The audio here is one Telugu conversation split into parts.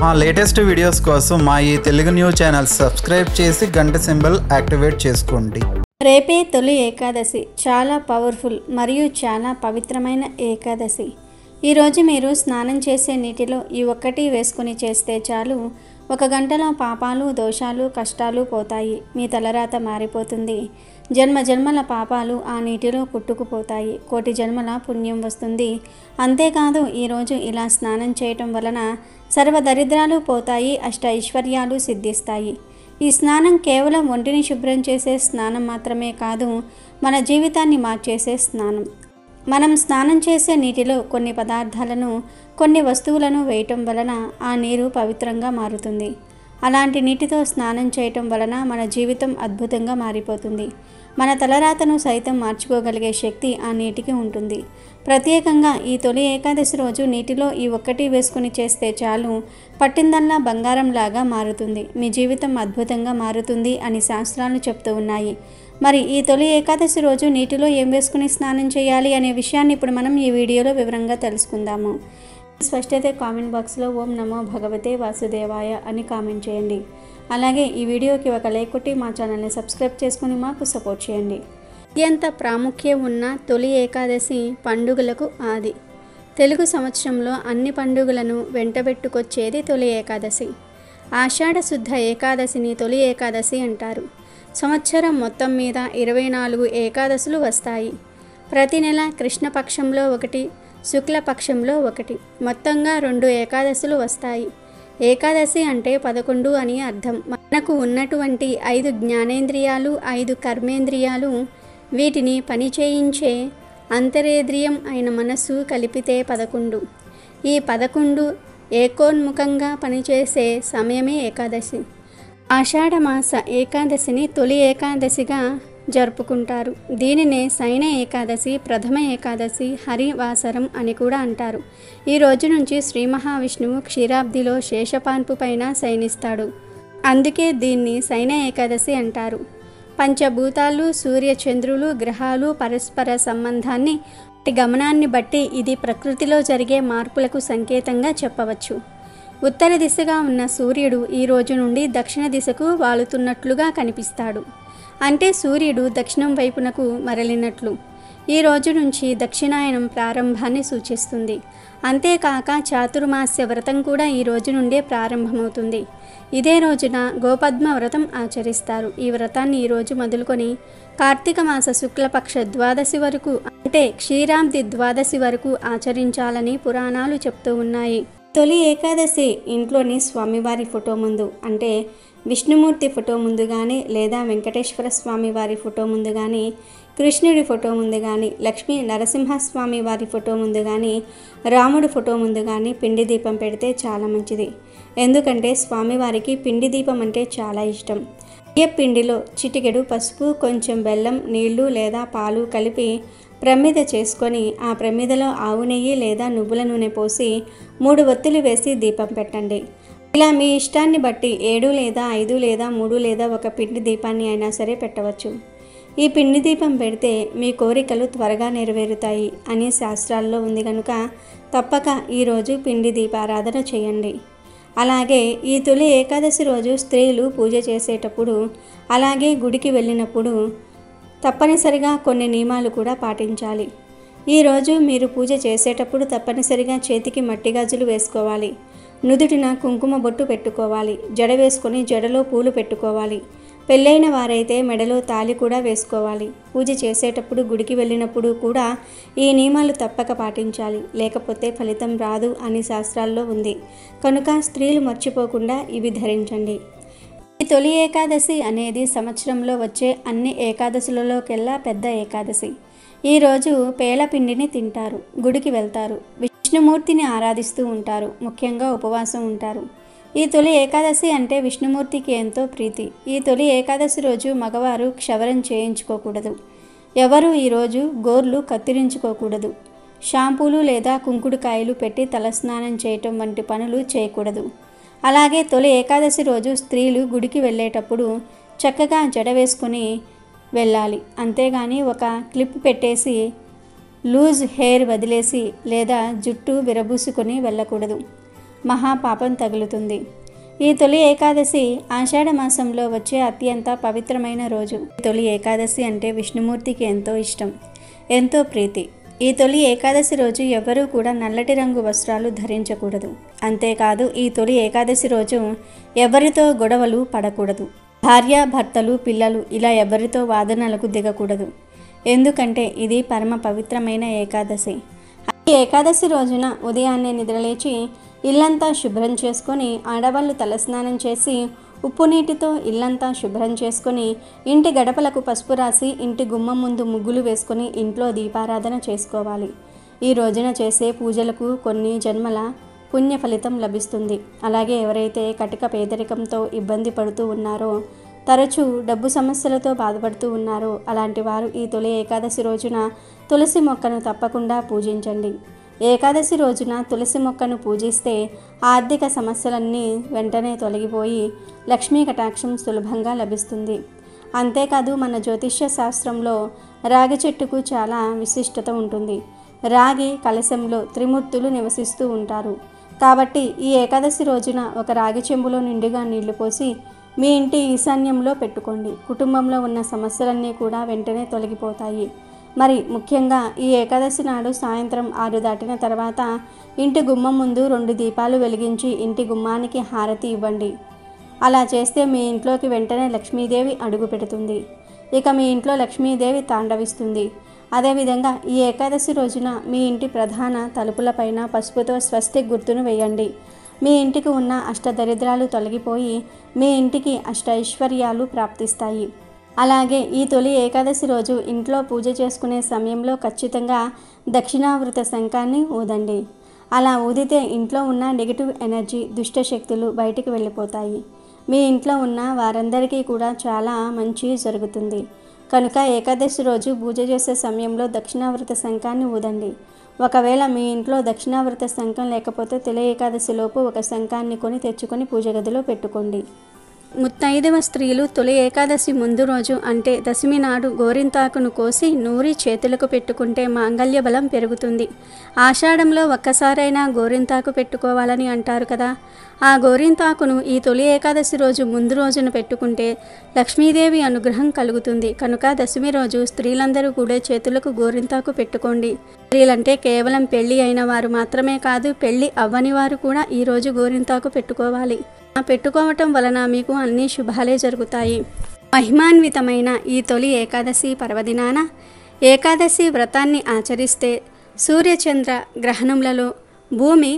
మా లేటెస్ట్ వీడియోస్ కోసం మా ఈ తెలుగు న్యూస్ ఛానల్ సబ్స్క్రైబ్ చేసి గంట సింబల్ యాక్టివేట్ చేసుకోండి. రేపే తొలి ఏకాదశి చాలా పవర్ఫుల్ మరియు చాలా పవిత్రమైన ఏకాదశి. ఈరోజు మీరు స్నానం చేసే నీటిలో ఈ ఒక్కటి వేసుకుని చేస్తే చాలు, 1 గంటలో పాపాలు, దోషాలు, కష్టాలు పోతాయి. మీ తలరాత మారిపోతుంది. జన్మ జన్మల పాపాలు ఆ నీటిలో కొట్టుకుపోతాయి. 1,000,000 జన్మల పుణ్యం వస్తుంది. అంతేకాదు, ఈరోజు ఇలా స్నానం చేయటం వలన సర్వదరిద్రాలు పోతాయి, అష్ట ఐశ్వర్యాలు సిద్ధిస్తాయి. ఈ స్నానం కేవలం ఒంటిని శుభ్రం చేసే స్నానం మాత్రమే కాదు, మన జీవితాన్ని మార్చేసే స్నానం. మనం స్నానం చేసే నీటిలో కొన్ని పదార్థాలను, కొన్ని వస్తువులను వేయటం వలన ఆ నీరు పవిత్రంగా మారుతుంది. అలాంటి నీటితో స్నానం చేయటం వలన మన జీవితం అద్భుతంగా మారిపోతుంది. మన తలరాతను సైతం మార్చుకోగలిగే శక్తి ఆ నీటికి ఉంటుంది. ప్రత్యేకంగా ఈ తొలి ఏకాదశి రోజు నీటిలో ఈ ఒక్కటి వేసుకుని చేస్తే చాలు, పట్టిందల్లా బంగారంలాగా మారుతుంది. మీ జీవితం అద్భుతంగా మారుతుంది అని శాస్త్రాలు చెప్తూ ఉన్నాయి. మరి ఈ తొలి ఏకాదశి రోజు నీటిలో ఏం వేసుకుని స్నానం చేయాలి అనే విషయాన్ని ఇప్పుడు మనం ఈ వీడియోలో వివరంగా తెలుసుకుందాము. ఫస్ట్ అయితే కామెంట్ బాక్స్లో ఓం నమో భగవతే వాసుదేవాయ అని కామెంట్ చేయండి. అలాగే ఈ వీడియోకి ఒక లైక్ కొట్టి మా ఛానల్ని సబ్స్క్రైబ్ చేసుకుని మాకు సపోర్ట్ చేయండి. అత్యంత ప్రాముఖ్యం ఉన్న తొలి ఏకాదశి పండుగలకు ఆది. తెలుగు సంవత్సరంలో అన్ని పండుగలను వెంటబెట్టుకొచ్చేది తొలి ఏకాదశి. ఆషాఢ శుద్ధ ఏకాదశిని తొలి ఏకాదశి అంటారు. సంవత్సరం మొత్తం మీద 24 ఏకాదశులు వస్తాయి. ప్రతి నెల కృష్ణపక్షంలో 1, శుక్లపక్షంలో 1, మొత్తంగా 2 ఏకాదశులు వస్తాయి. ఏకాదశి అంటే 11 అని అర్థం. మనకు ఉన్నటువంటి 5 జ్ఞానేంద్రియాలు, 5 కర్మేంద్రియాలు, వీటిని పని చేయించే అంతరేంద్రియం అయిన మనస్సు కలిపితే 11. ఈ 11 ఏకోన్ముఖంగా పనిచేసే సమయమే ఏకాదశి. ఆషాఢమాస ఏకాదశిని తొలి ఏకాదశిగా జరుపుకుంటారు. దీనినే శయన ఏకాదశి, ప్రథమ ఏకాదశి, హరివాసరం అని కూడా అంటారు. ఈ రోజు నుంచి శ్రీ మహావిష్ణువు క్షీరాబ్దిలో శేషపాన్పు పైన శయనిస్తాడు. అందుకే దీన్ని శయన ఏకాదశి అంటారు. పంచభూతాలు, సూర్య చంద్రులు, గ్రహాలు పరస్పర సంబంధాన్ని గమనాన్ని బట్టి ఇది ప్రకృతిలో జరిగే మార్పులకు సంకేతంగా చెప్పవచ్చు. ఉత్తర దిశగా ఉన్న సూర్యుడు ఈ రోజు నుండి దక్షిణ దిశకు వాలుతున్నట్లుగా కనిపిస్తాడు. అంటే సూర్యుడు దక్షిణం వైపునకు మరలినట్లు. ఈ రోజు నుంచి దక్షిణాయనం ప్రారంభాన్ని సూచిస్తుంది. అంతేకాక చాతుర్మాస్య వ్రతం కూడా ఈ రోజు నుండే ప్రారంభమవుతుంది. ఇదే రోజున గోపద్మ వ్రతం ఆచరిస్తారు. ఈ వ్రతాన్ని ఈరోజు మొదలుకొని కార్తీక మాస శుక్లపక్ష ద్వాదశి వరకు, అంటే క్షీరాబ్ది ద్వాదశి వరకు ఆచరించాలని పురాణాలు చెప్తూ ఉన్నాయి. తొలి ఏకాదశి ఇంట్లోని స్వామివారి ఫోటో ముందు, అంటే విష్ణుమూర్తి ఫోటో ముందు కానీ, లేదా వెంకటేశ్వర స్వామి వారి ఫోటో ముందు కానీ, కృష్ణుడి ఫోటో ముందు కానీ, లక్ష్మీ నరసింహస్వామి వారి ఫోటో ముందు కానీ, రాముడి ఫోటో ముందు కానీ పిండి దీపం పెడితే చాలా మంచిది. ఎందుకంటే స్వామివారికి పిండి దీపం అంటే చాలా ఇష్టం. ఏ పిండిలో చిటికెడు పసుపు, కొంచెం బెల్లం, నీళ్లు లేదా పాలు కలిపి ప్రమిద చేసుకొని ఆ ప్రమిదలో ఆవు నెయ్యి లేదా నువ్వుల నూనె పోసి 3 ఒత్తులు వేసి దీపం పెట్టండి. ఇలా మీ ఇష్టాన్ని బట్టి 7 లేదా 5 లేదా 3 లేదా 1 పిండి దీపాన్ని అయినా సరే పెట్టవచ్చు. ఈ పిండి దీపం పెడితే మీ కోరికలు త్వరగా నెరవేరుతాయి అని శాస్త్రాల్లో ఉంది కనుక తప్పక ఈరోజు పిండి దీపారాధన చేయండి. అలాగే ఈ తొలి ఏకాదశి రోజు స్త్రీలు పూజ చేసేటప్పుడు, అలాగే గుడికి వెళ్ళినప్పుడు తప్పనిసరిగా కొన్ని నియమాలు కూడా పాటించాలి. ఈరోజు మీరు పూజ చేసేటప్పుడు తప్పనిసరిగా చేతికి మట్టి గాజులు వేసుకోవాలి. నుదుటిన కుంకుమ బొట్టు పెట్టుకోవాలి. జడ వేసుకొని జడలో పూలు పెట్టుకోవాలి. పెళ్ళైన వారైతే మెడలో తాళి కూడా వేసుకోవాలి. పూజ చేసేటప్పుడు, గుడికి వెళ్ళినప్పుడు కూడా ఈ నియమాలు తప్పక పాటించాలి. లేకపోతే ఫలితం రాదు అని శాస్త్రాల్లో ఉంది కనుక స్త్రీలు మర్చిపోకుండా ఇవి ధరించండి. ఈ తొలి ఏకాదశి అనేది సంవత్సరంలో వచ్చే అన్ని ఏకాదశులలోకెల్లా పెద్ద ఏకాదశి. ఈరోజు పేలపిండిని తింటారు, గుడికి వెళ్తారు, విష్ణుమూర్తిని ఆరాధిస్తూ ఉంటారు, ముఖ్యంగా ఉపవాసం ఉంటారు. ఈ తొలి ఏకాదశి అంటే విష్ణుమూర్తికి ఎంతో ప్రీతి. ఈ తొలి ఏకాదశి రోజు మగవారు క్షవరం చేయించుకోకూడదు. ఎవరు ఈరోజు గోర్లు కత్తిరించుకోకూడదు. షాంపూలు లేదా కుంకుడుకాయలు పెట్టి తలస్నానం చేయటం వంటి పనులు చేయకూడదు. అలాగే తొలి ఏకాదశి రోజు స్త్రీలు గుడికి వెళ్ళేటప్పుడు చక్కగా జడ వేసుకొని వెళ్ళాలి. అంతేగాని ఒక క్లిప్ పెట్టేసి లూజ్ హెయిర్ వదిలేసి లేదా జుట్టు విరబూసుకొని వెళ్ళకూడదు. మహాపాపం తగులుతుంది. ఈ తొలి ఏకాదశి ఆషాఢ మాసంలో వచ్చే అత్యంత పవిత్రమైన రోజు. తొలి ఏకాదశి అంటే విష్ణుమూర్తికి ఎంతో ఇష్టం, ఎంతో ప్రీతి. ఈ తొలి ఏకాదశి రోజు ఎవరూ కూడా నల్లటి రంగు వస్త్రాలు ధరించకూడదు. అంతేకాదు ఈ తొలి ఏకాదశి రోజు ఎవరితో గొడవలు పడకూడదు. భార్య, భర్తలు, పిల్లలు ఇలా ఎవరితో వాదనలకు దిగకూడదు. ఎందుకంటే ఇది పరమ పవిత్రమైన ఏకాదశి. ఈ ఏకాదశి రోజున ఉదయాన్నే నిద్రలేచి ఇల్లంతా శుభ్రం చేసుకొని ఆడవాళ్ళు తలస్నానం చేసి ఉప్పు నీటితో ఇల్లంతా శుభ్రం చేసుకొని ఇంటి గడపలకు పసుపు రాసి ఇంటి గుమ్మం ముందు ముగ్గులు వేసుకొని ఇంట్లో దీపారాధన చేసుకోవాలి. ఈ రోజున చేసే పూజలకు కొన్ని జన్మల పుణ్య ఫలితం లభిస్తుంది. అలాగే ఎవరైతే కటిక పేదరికంతో ఇబ్బంది పడుతూ ఉన్నారో, తరచూ డబ్బు సమస్యలతో బాధపడుతూ ఉన్నారో అలాంటి వారు ఈ తొలి ఏకాదశి రోజున తులసి మొక్కను తప్పకుండా పూజించండి. ఏకాదశి రోజున తులసి మొక్కను పూజిస్తే ఆర్థిక సమస్యలన్నీ వెంటనే తొలగిపోయి లక్ష్మీ కటాక్షం సులభంగా లభిస్తుంది. అంతేకాదు మన జ్యోతిష్య శాస్త్రంలో రాగి చెట్టుకు చాలా విశిష్టత ఉంటుంది. రాగి కలశంలో త్రిమూర్తులు నివసిస్తూ ఉంటారు. కాబట్టి ఈ ఏకాదశి రోజున ఒక రాగి చెంబులో నిండుగా నీళ్లు పోసి మీ ఇంటి ఈశాన్యంలో పెట్టుకోండి. కుటుంబంలో ఉన్న సమస్యలన్నీ కూడా వెంటనే తొలగిపోతాయి. మరి ముఖ్యంగా ఈ ఏకాదశి నాడు సాయంత్రం 6 దాటిన తర్వాత ఇంటి గుమ్మం ముందు 2 దీపాలు వెలిగించి ఇంటి గుమ్మానికి హారతి ఇవ్వండి. అలా చేస్తే మీ ఇంట్లోకి వెంటనే లక్ష్మీదేవి అడుగు పెడుతుంది. ఇక మీ ఇంట్లో లక్ష్మీదేవి తాండవిస్తుంది. అదేవిధంగా ఈ ఏకాదశి రోజున మీ ఇంటి ప్రధాన తలుపులపైన పసుపుతో స్వస్తిక్ గుర్తును వేయండి. మీ ఇంటికి ఉన్న అష్టదరిద్రాలు తొలగిపోయి మీ ఇంటికి అష్టైశ్వర్యాలు ప్రాప్తిస్తాయి. అలాగే ఈ తొలి ఏకాదశి రోజు ఇంట్లో పూజ చేసుకునే సమయంలో ఖచ్చితంగా దక్షిణావృత శంఖాన్ని ఊదండి. అలా ఊదితే ఇంట్లో ఉన్న నెగిటివ్ ఎనర్జీ, దుష్ట శక్తులు బయటికి వెళ్ళిపోతాయి. మీ ఇంట్లో ఉన్న వారందరికీ కూడా చాలా మంచి జరుగుతుంది. కనుక ఏకాదశి రోజు పూజ చేసే సమయంలో దక్షిణావృత శంఖాన్ని ఊదండి. ఒకవేళ మీ ఇంట్లో దక్షిణావృత శంఖం లేకపోతే తొలి ఏకాదశి లోపు ఒక శంఖాన్ని కొని తెచ్చుకొని పూజ గదిలో పెట్టుకోండి. ముత్తైదవ స్త్రీలు తొలి ఏకాదశి ముందు రోజు అంటే దశమి నాడు గోరింతాకును కోసి నూరి చేతులకు పెట్టుకుంటే మాంగళ్య బలం పెరుగుతుంది. ఆషాఢంలో ఒక్కసారైనా గోరింతాకు పెట్టుకోవాలని అంటారు కదా. ఆ గోరింతాకును ఈ తొలి ఏకాదశి రోజు ముందు రోజున పెట్టుకుంటే లక్ష్మీదేవి అనుగ్రహం కలుగుతుంది. కనుక దశమి రోజు స్త్రీలందరూ కూడా చేతులకు గోరింతాకు పెట్టుకోండి. స్త్రీలంటే కేవలం పెళ్లి అయిన వారు మాత్రమే కాదు, పెళ్లి అవ్వని వారు కూడా ఈరోజు గోరింతాకు పెట్టుకోవాలి. పెట్టుకోవటం వలన మీకు అన్ని శుభాలే జరుగుతాయి. మహిమాన్వితమైన ఈ తొలి ఏకాదశి పర్వదినాన ఏకాదశి వ్రతాన్ని ఆచరిస్తే సూర్యచంద్ర గ్రహణములలో భూమి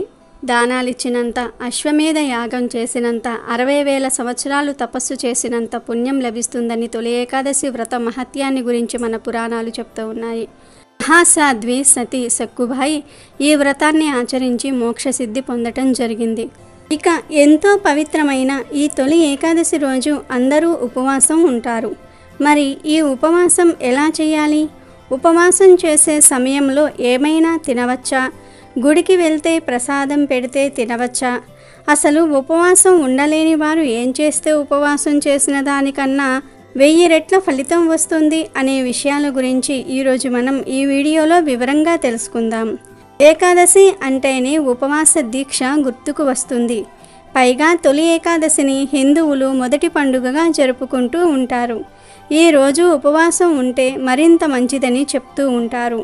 దానాలిచ్చినంత, అశ్వమేధ యాగం చేసినంత, 60,000 సంవత్సరాలు తపస్సు చేసినంత పుణ్యం లభిస్తుందని తొలి ఏకాదశి వ్రత మహత్యాన్ని గురించి మన పురాణాలు చెప్తూ ఉన్నాయి. మహాసాధ్వి సతీ సక్కుబాయి ఈ వ్రతాన్ని ఆచరించి మోక్షసిద్ధి పొందటం జరిగింది. ఇక ఎంతో పవిత్రమైన ఈ తొలి ఏకాదశి రోజు అందరూ ఉపవాసం ఉంటారు. మరి ఈ ఉపవాసం ఎలా చేయాలి? ఉపవాసం చేసే సమయంలో ఏమైనా తినవచ్చా? గుడికి వెళ్తే ప్రసాదం పెడితే తినవచ్చా? అసలు ఉపవాసం ఉండలేని వారు ఏం చేస్తే ఉపవాసం చేసిన దానికన్నా 1000 రెట్ల ఫలితం వస్తుంది అనే విషయాల గురించి ఈరోజు మనం ఈ వీడియోలో వివరంగా తెలుసుకుందాం. ఏకాదశి అంటేనే ఉపవాస దీక్ష గుర్తుకు వస్తుంది. పైగా తొలి ఏకాదశిని హిందువులు మొదటి పండుగగా జరుపుకుంటూ ఉంటారు. ఈ రోజు ఉపవాసం ఉంటే మరింత మంచిదని చెప్తూ ఉంటారు.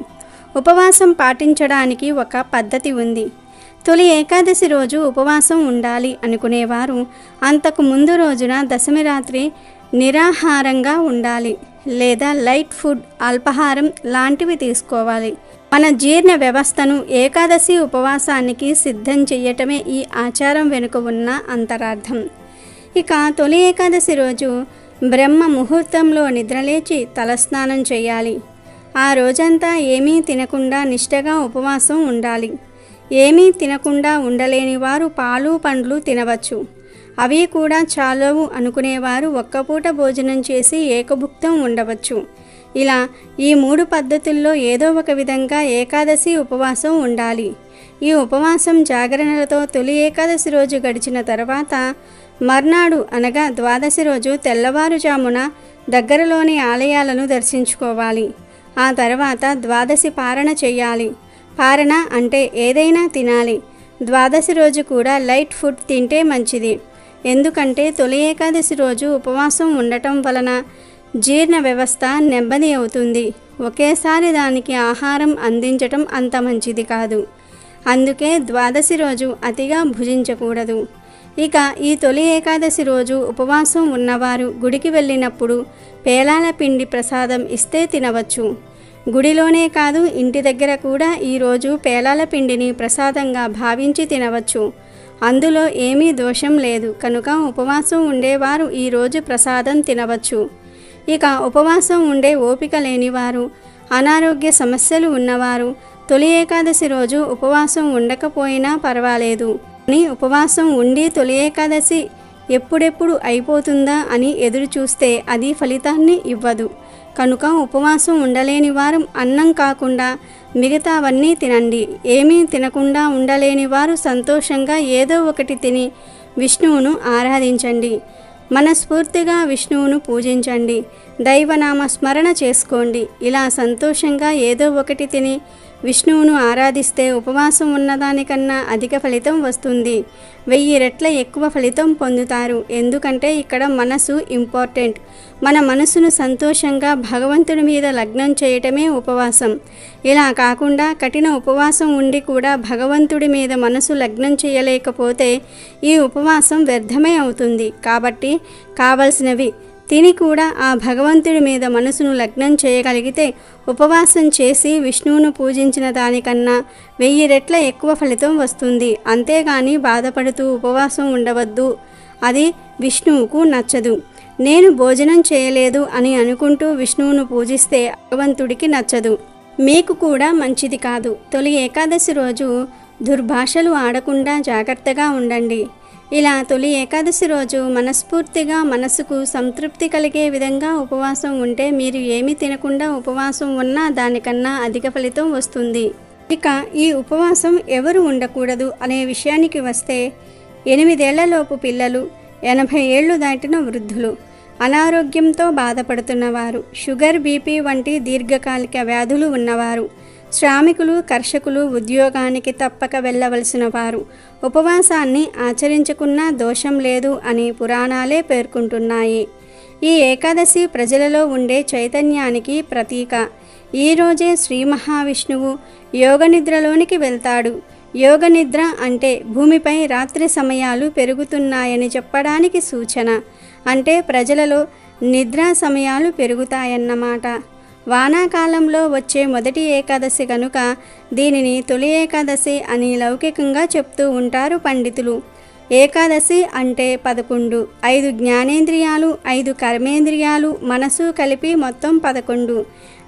ఉపవాసం పాటించడానికి ఒక పద్ధతి ఉంది. తొలి ఏకాదశి రోజు ఉపవాసం ఉండాలి అనుకునేవారు అంతకు ముందు రోజున దశమి రాత్రి నిరాహారంగా ఉండాలి, లేదా లైట్ ఫుడ్, అల్పాహారం లాంటివి తీసుకోవాలి. మన జీర్ణ వ్యవస్థను ఏకాదశి ఉపవాసానికి సిద్ధం చేయటమే ఈ ఆచారం వెనుక ఉన్న అంతరార్థం. ఇక తొలి ఏకాదశి రోజు బ్రహ్మ ముహూర్తంలో నిద్రలేచి తలస్నానం చేయాలి. ఆ రోజంతా ఏమీ తినకుండా నిష్టగా ఉపవాసం ఉండాలి. ఏమీ తినకుండా ఉండలేని వారు పాలు, పండ్లు తినవచ్చు. అవి కూడా చాలవు అనుకునేవారు ఒక్కపూట భోజనం చేసి ఏకభుక్తం ఉండవచ్చు. ఇలా ఈ 3 పద్ధతుల్లో ఏదో ఒక విధంగా ఏకాదశి ఉపవాసం ఉండాలి. ఈ ఉపవాసం జాగరణలతో తొలి ఏకాదశి రోజు గడిచిన తర్వాత మర్నాడు అనగా ద్వాదశి రోజు తెల్లవారుజామున దగ్గరలోని ఆలయాలను దర్శించుకోవాలి. ఆ తర్వాత ద్వాదశి పారణ చేయాలి. పారణ అంటే ఏదైనా తినాలి. ద్వాదశి రోజు కూడా లైట్ ఫుడ్ తింటే మంచిది. ఎందుకంటే తొలి ఏకాదశి రోజు ఉపవాసం ఉండటం వలన జీర్ణ వ్యవస్థ నెమ్మది అవుతుంది. ఒకేసారి దానికి ఆహారం అందించటం అంత మంచిది కాదు. అందుకే ద్వాదశి రోజు అతిగా భుజించకూడదు. ఇక ఈ తొలి ఏకాదశి రోజు ఉపవాసం ఉన్నవారు గుడికి వెళ్ళినప్పుడు పేలాల పిండి ప్రసాదం ఇస్తే తినవచ్చు. గుడిలోనే కాదు, ఇంటి దగ్గర కూడా ఈరోజు పేలాల పిండిని ప్రసాదంగా భావించి తినవచ్చు. అందులో ఏమీ దోషం లేదు కనుక ఉపవాసం ఉండేవారు ఈరోజు ప్రసాదం తినవచ్చు. ఇక ఉపవాసం ఉండే ఓపిక లేనివారు, అనారోగ్య సమస్యలు ఉన్నవారు తొలి ఏకాదశి రోజు ఉపవాసం ఉండకపోయినా పర్వాలేదు. అని ఉపవాసం ఉండి తొలి ఏకాదశి ఎప్పుడెప్పుడు అయిపోతుందా అని ఎదురు చూస్తే అది ఫలితాన్ని ఇవ్వదు. కనుక ఉపవాసం ఉండలేని వారు అన్నం కాకుండా మిగతావన్నీ తినండి. ఏమీ తినకుండా ఉండలేని వారు సంతోషంగా ఏదో ఒకటి తిని విష్ణువును ఆరాధించండి. మనస్ఫూర్తిగా విష్ణువును పూజించండి. దైవనామ స్మరణ చేసుకోండి. ఇలా సంతోషంగా ఏదో ఒకటి తిని విష్ణువును ఆరాధిస్తే ఉపవాసం ఉన్నదానికన్నా అధిక ఫలితం వస్తుంది. 1000 రెట్ల ఎక్కువ ఫలితం పొందుతారు. ఎందుకంటే ఇక్కడ మనసు ఇంపార్టెంట్. మన మనసును సంతోషంగా భగవంతుడి మీద లగ్నం చేయటమే ఉపవాసం. ఇలా కాకుండా కఠిన ఉపవాసం ఉండి కూడా భగవంతుడి మీద మనసు లగ్నం చేయలేకపోతే ఈ ఉపవాసం వ్యర్థమే అవుతుంది. కాబట్టి కావలసినవి తిని కూడా ఆ భగవంతుడి మీద మనసును లగ్నం చేయగలిగితే ఉపవాసం చేసి విష్ణువును పూజించిన దానికన్నా 1000 రెట్ల ఎక్కువ ఫలితం వస్తుంది. అంతేగాని బాధపడుతూ ఉపవాసం ఉండవద్దు. అది విష్ణువుకు నచ్చదు. నేను భోజనం చేయలేదు అని అనుకుంటూ విష్ణువును పూజిస్తే భగవంతుడికి నచ్చదు, మీకు కూడా మంచిది కాదు. తొలి ఏకాదశి రోజు దుర్భాషలు ఆడకుండా జాగ్రత్తగా ఉండండి. ఇలా తొలి ఏకాదశి రోజు మనస్ఫూర్తిగా మనసుకు సంతృప్తి కలిగే విధంగా ఉపవాసం ఉంటే మీరు ఏమీ తినకుండా ఉపవాసం ఉన్నా దానికన్నా అధిక ఫలితం వస్తుంది. ఇక ఈ ఉపవాసం ఎవరు ఉండకూడదు అనే విషయానికి వస్తే 8 ఏళ్లలోపు పిల్లలు, 80 ఏళ్లు దాటిన వృద్ధులు, అనారోగ్యంతో బాధపడుతున్నవారు, షుగర్, బీపీ వంటి దీర్ఘకాలిక వ్యాధులు ఉన్నవారు, శ్రామికులు, కర్షకులు, ఉద్యోగానికి తప్పక వెళ్ళవలసిన వారు ఉపవాసాన్ని ఆచరించుకున్నా దోషం లేదు అని పురాణాలే పేర్కొంటున్నాయి. ఈ ఏకాదశి ప్రజలలో ఉండే చైతన్యానికి ప్రతీక. ఈరోజే శ్రీ మహావిష్ణువు యోగనిద్రలోనికి వెళ్తాడు. యోగనిద్ర అంటే భూమిపై రాత్రి సమయాలు పెరుగుతున్నాయని చెప్పడానికి సూచన. అంటే ప్రజలలో నిద్రా సమయాలు పెరుగుతాయన్నమాట. వానాకాలంలో వచ్చే మొదటి ఏకాదశి కనుక దీనిని తొలి ఏకాదశి అని లౌకికంగా చెప్తూ ఉంటారు పండితులు. ఏకాదశి అంటే 11. 5 జ్ఞానేంద్రియాలు, 5 కర్మేంద్రియాలు, మనసు కలిపి మొత్తం 11.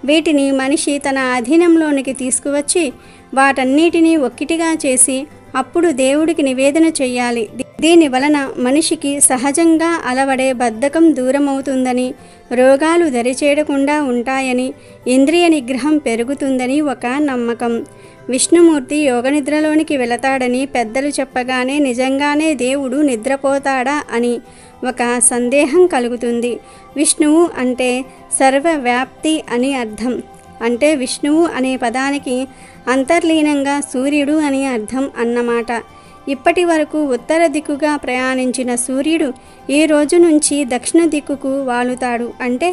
వీటిని మనిషి తన అధీనంలోనికి తీసుకువచ్చి వాటన్నిటినీ ఒక్కిటిగా చేసి అప్పుడు దేవుడికి నివేదన చెయ్యాలి. దీని వలన మనిషికి సహజంగా అలవడే బద్ధకం దూరమవుతుందని, రోగాలు దరిచేరకుండా ఉంటాయని, ఇంద్రియ నిగ్రహం పెరుగుతుందని ఒక నమ్మకం. విష్ణుమూర్తి యోగనిద్రలోనికి వెళతాడని పెద్దలు చెప్పగానే నిజంగానే దేవుడు నిద్రపోతాడా అని ఒక సందేహం కలుగుతుంది. విష్ణువు అంటే సర్వవ్యాప్తి అని అర్థం. అంటే విష్ణువు అనే పదానికి అంతర్లీనంగా సూర్యుడు అని అర్థం అన్నమాట. ఇప్పటి వరకు ఉత్తర దిక్కుగా ప్రయాణించిన సూర్యుడు ఈ రోజు నుంచి దక్షిణ దిక్కుకు వాలుతాడు. అంటే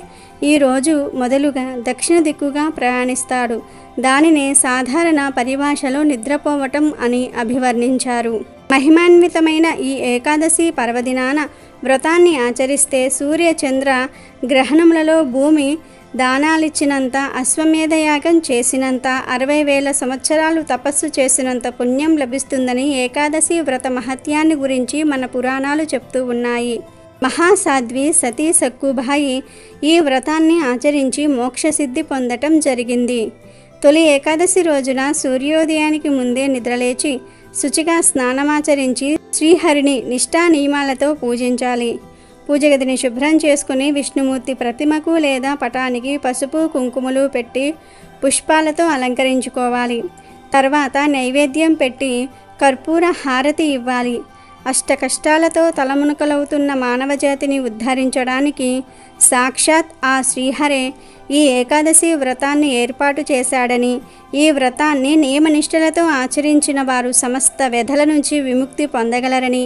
ఈరోజు మొదలుగా దక్షిణ దిక్కుగా ప్రయాణిస్తాడు. దానినే సాధారణ పరిభాషలో నిద్రపోవటం అని అభివర్ణించారు. మహిమాన్వితమైన ఈ ఏకాదశి పర్వదినాన వ్రతాన్ని ఆచరిస్తే సూర్య చంద్ర గ్రహణములలో భూమి దానాలిచ్చినంత, అశ్వమేధయాగం చేసినంత, 60,000 సంవత్సరాలు తపస్సు చేసినంత పుణ్యం లభిస్తుందని ఏకాదశి వ్రత మహత్యాన్ని గురించి మన పురాణాలు చెప్తూ ఉన్నాయి. మహాసాధ్వి సతీ సక్కుబాయి ఈ వ్రతాన్ని ఆచరించి మోక్షసిద్ధి పొందటం జరిగింది. తొలి ఏకాదశి రోజున సూర్యోదయానికి ముందే నిద్రలేచి శుచిగా స్నానమాచరించి శ్రీహరిని నిష్ఠా నియమాలతో పూజించాలి. పూజగదిని శుభ్రం చేసుకుని విష్ణుమూర్తి ప్రతిమకు లేదా పటానికి పసుపు కుంకుమలు పెట్టి పుష్పాలతో అలంకరించుకోవాలి. తర్వాత నైవేద్యం పెట్టి కర్పూర హారతి ఇవ్వాలి. అష్టకష్టాలతో తలమునకలవుతున్న మానవజాతిని ఉద్ధరించడానికి సాక్షాత్ ఆ శ్రీహరే ఈ ఏకాదశి వ్రతాన్ని ఏర్పాటు చేశాడని, ఈ వ్రతాన్ని నియమనిష్టలతో ఆచరించిన వారు సమస్త వ్యధల నుంచి విముక్తి పొందగలరని,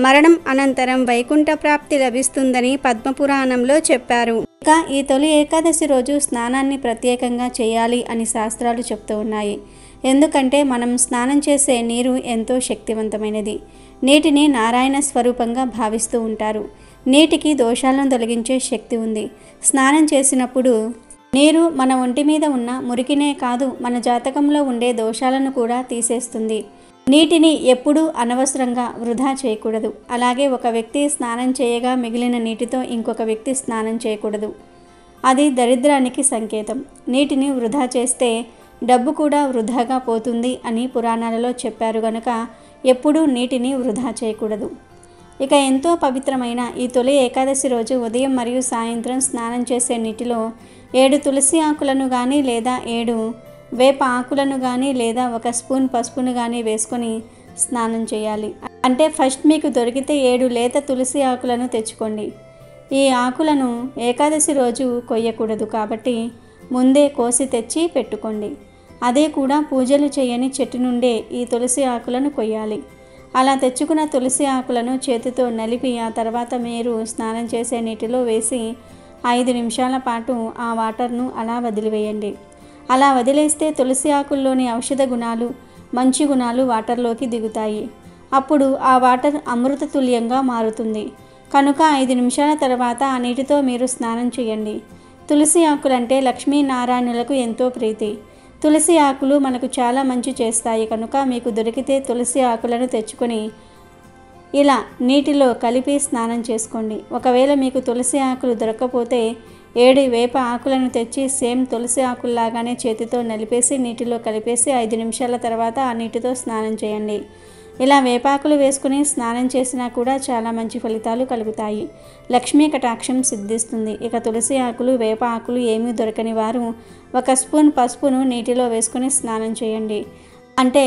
మరణం అనంతరం వైకుంఠ ప్రాప్తి లభిస్తుందని పద్మపురాణంలో చెప్పారు. ఇక ఈ తొలి ఏకాదశి రోజు స్నానాన్ని ప్రత్యేకంగా చేయాలి అని శాస్త్రాలు చెప్తూ ఉన్నాయి. ఎందుకంటే మనం స్నానం చేసే నీరు ఎంతో శక్తివంతమైనది. నీటిని నారాయణ స్వరూపంగా భావిస్తూ ఉంటారు. నీటికి దోషాలను తొలగించే శక్తి ఉంది. స్నానం చేసినప్పుడు నీరు మన ఒంటి మీద ఉన్న మురికినే కాదు, మన జాతకంలో ఉండే దోషాలను కూడా తీసేస్తుంది. నీటిని ఎప్పుడూ అనవసరంగా వృధా చేయకూడదు. అలాగే ఒక వ్యక్తి స్నానం చేయగా మిగిలిన నీటితో ఇంకొక వ్యక్తి స్నానం చేయకూడదు. అది దరిద్రానికి సంకేతం. నీటిని వృధా చేస్తే డబ్బు కూడా వృధాగా పోతుంది అని పురాణాలలో చెప్పారు గనుక ఎప్పుడూ నీటిని వృధా చేయకూడదు. ఇక ఎంతో పవిత్రమైన ఈ తొలి ఏకాదశి రోజు ఉదయం మరియు సాయంత్రం స్నానం చేసే నీటిలో 7 తులసి ఆకులను కానీ లేదా 7 వేప ఆకులను కానీ లేదా 1 స్పూన్ పసుపును కానీ వేసుకొని స్నానం చేయాలి. అంటే ఫస్ట్ మీకు దొరికితే 7 లేత తులసి ఆకులను తెచ్చుకోండి. ఈ ఆకులను ఏకాదశి రోజు కొయ్యకూడదు కాబట్టి ముందే కోసి తెచ్చి పెట్టుకోండి. అదే కూడా పూజలు చేయని చెట్టు నుండే ఈ తులసి ఆకులను కొయ్యాలి. అలా తెచ్చుకున్న తులసి ఆకులను చేతితో నలిపి ఆ తర్వాత మీరు స్నానం చేసే నీటిలో వేసి 5 నిమిషాల పాటు ఆ వాటర్ను అలా వదిలివేయండి. అలా వదిలేస్తే తులసి ఆకుల్లోని ఔషధ గుణాలు, మంచి గుణాలు వాటర్లోకి దిగుతాయి. అప్పుడు ఆ వాటర్ అమృత తుల్యంగా మారుతుంది. కనుక 5 నిమిషాల తర్వాత ఆ నీటితో మీరు స్నానం చేయండి. తులసి ఆకులంటే లక్ష్మీనారాయణులకు ఎంతో ప్రీతి. తులసి ఆకులు మనకు చాలా మంచి చేస్తాయి. కనుక మీకు దొరికితే తులసి ఆకులను తెచ్చుకొని ఇలా నీటిలో కలిపి స్నానం చేసుకోండి. ఒకవేళ మీకు తులసి ఆకులు దొరకకపోతే 7 వేప ఆకులను తెచ్చి సేమ్ తులసి ఆకుల్లాగానే చేతితో నలిపేసి నీటిలో కలిపేసి 5 నిమిషాల తర్వాత ఆ నీటితో స్నానం చేయండి. ఇలా వేపాకులు వేసుకుని స్నానం చేసినా కూడా చాలా మంచి ఫలితాలు కలుగుతాయి. లక్ష్మీ కటాక్షం సిద్ధిస్తుంది. ఇక తులసి ఆకులు, వేప ఆకులు ఏమీ దొరకని వారు 1 స్పూన్ పసుపును నీటిలో వేసుకుని స్నానం చేయండి. అంటే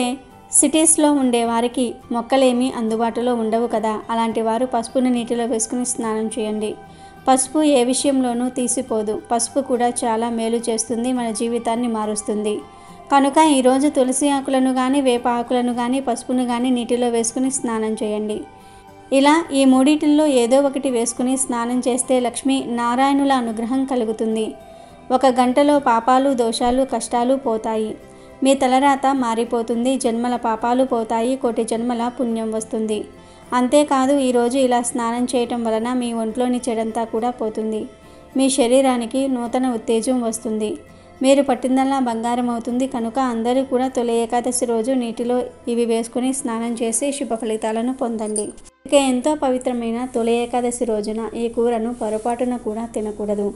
సిటీస్లో ఉండే వారికి మొక్కలేమీ అందుబాటులో ఉండవు కదా, అలాంటి వారు పసుపును నీటిలో వేసుకుని స్నానం చేయండి. పసుపు ఏ విషయంలోనూ తీసిపోదు. పసుపు కూడా చాలా మేలు చేస్తుంది, మన జీవితాన్ని మారుస్తుంది. కనుక ఈరోజు తులసి ఆకులను కానీ, వేప ఆకులను కానీ, పసుపును కానీ నీటిలో వేసుకుని స్నానం చేయండి. ఇలా ఈ మూడిటిల్లో ఏదో ఒకటి వేసుకుని స్నానం చేస్తే లక్ష్మీ నారాయణుల అనుగ్రహం కలుగుతుంది. 1 గంటలో పాపాలు, దోషాలు, కష్టాలు పోతాయి. మీ తలరాత మారిపోతుంది. జన్మల పాపాలు పోతాయి. 1 జన్మల పుణ్యం వస్తుంది. అంతేకాదు ఈరోజు ఇలా స్నానం చేయటం వలన మీ ఒంట్లోని చెడంతా కూడా పోతుంది. మీ శరీరానికి నూతన ఉత్తేజం వస్తుంది. మీరు పట్టిందల్లా బంగారం అవుతుంది. కనుక అందరూ కూడా తొలి ఏకాదశి రోజు నీటిలో ఇవి వేసుకుని స్నానం చేసి శుభ ఫలితాలను పొందండి. ఇక ఎంతో పవిత్రమైన తొలి ఏకాదశి రోజున ఈ కూరను పొరపాటున కూడా తినకూడదు.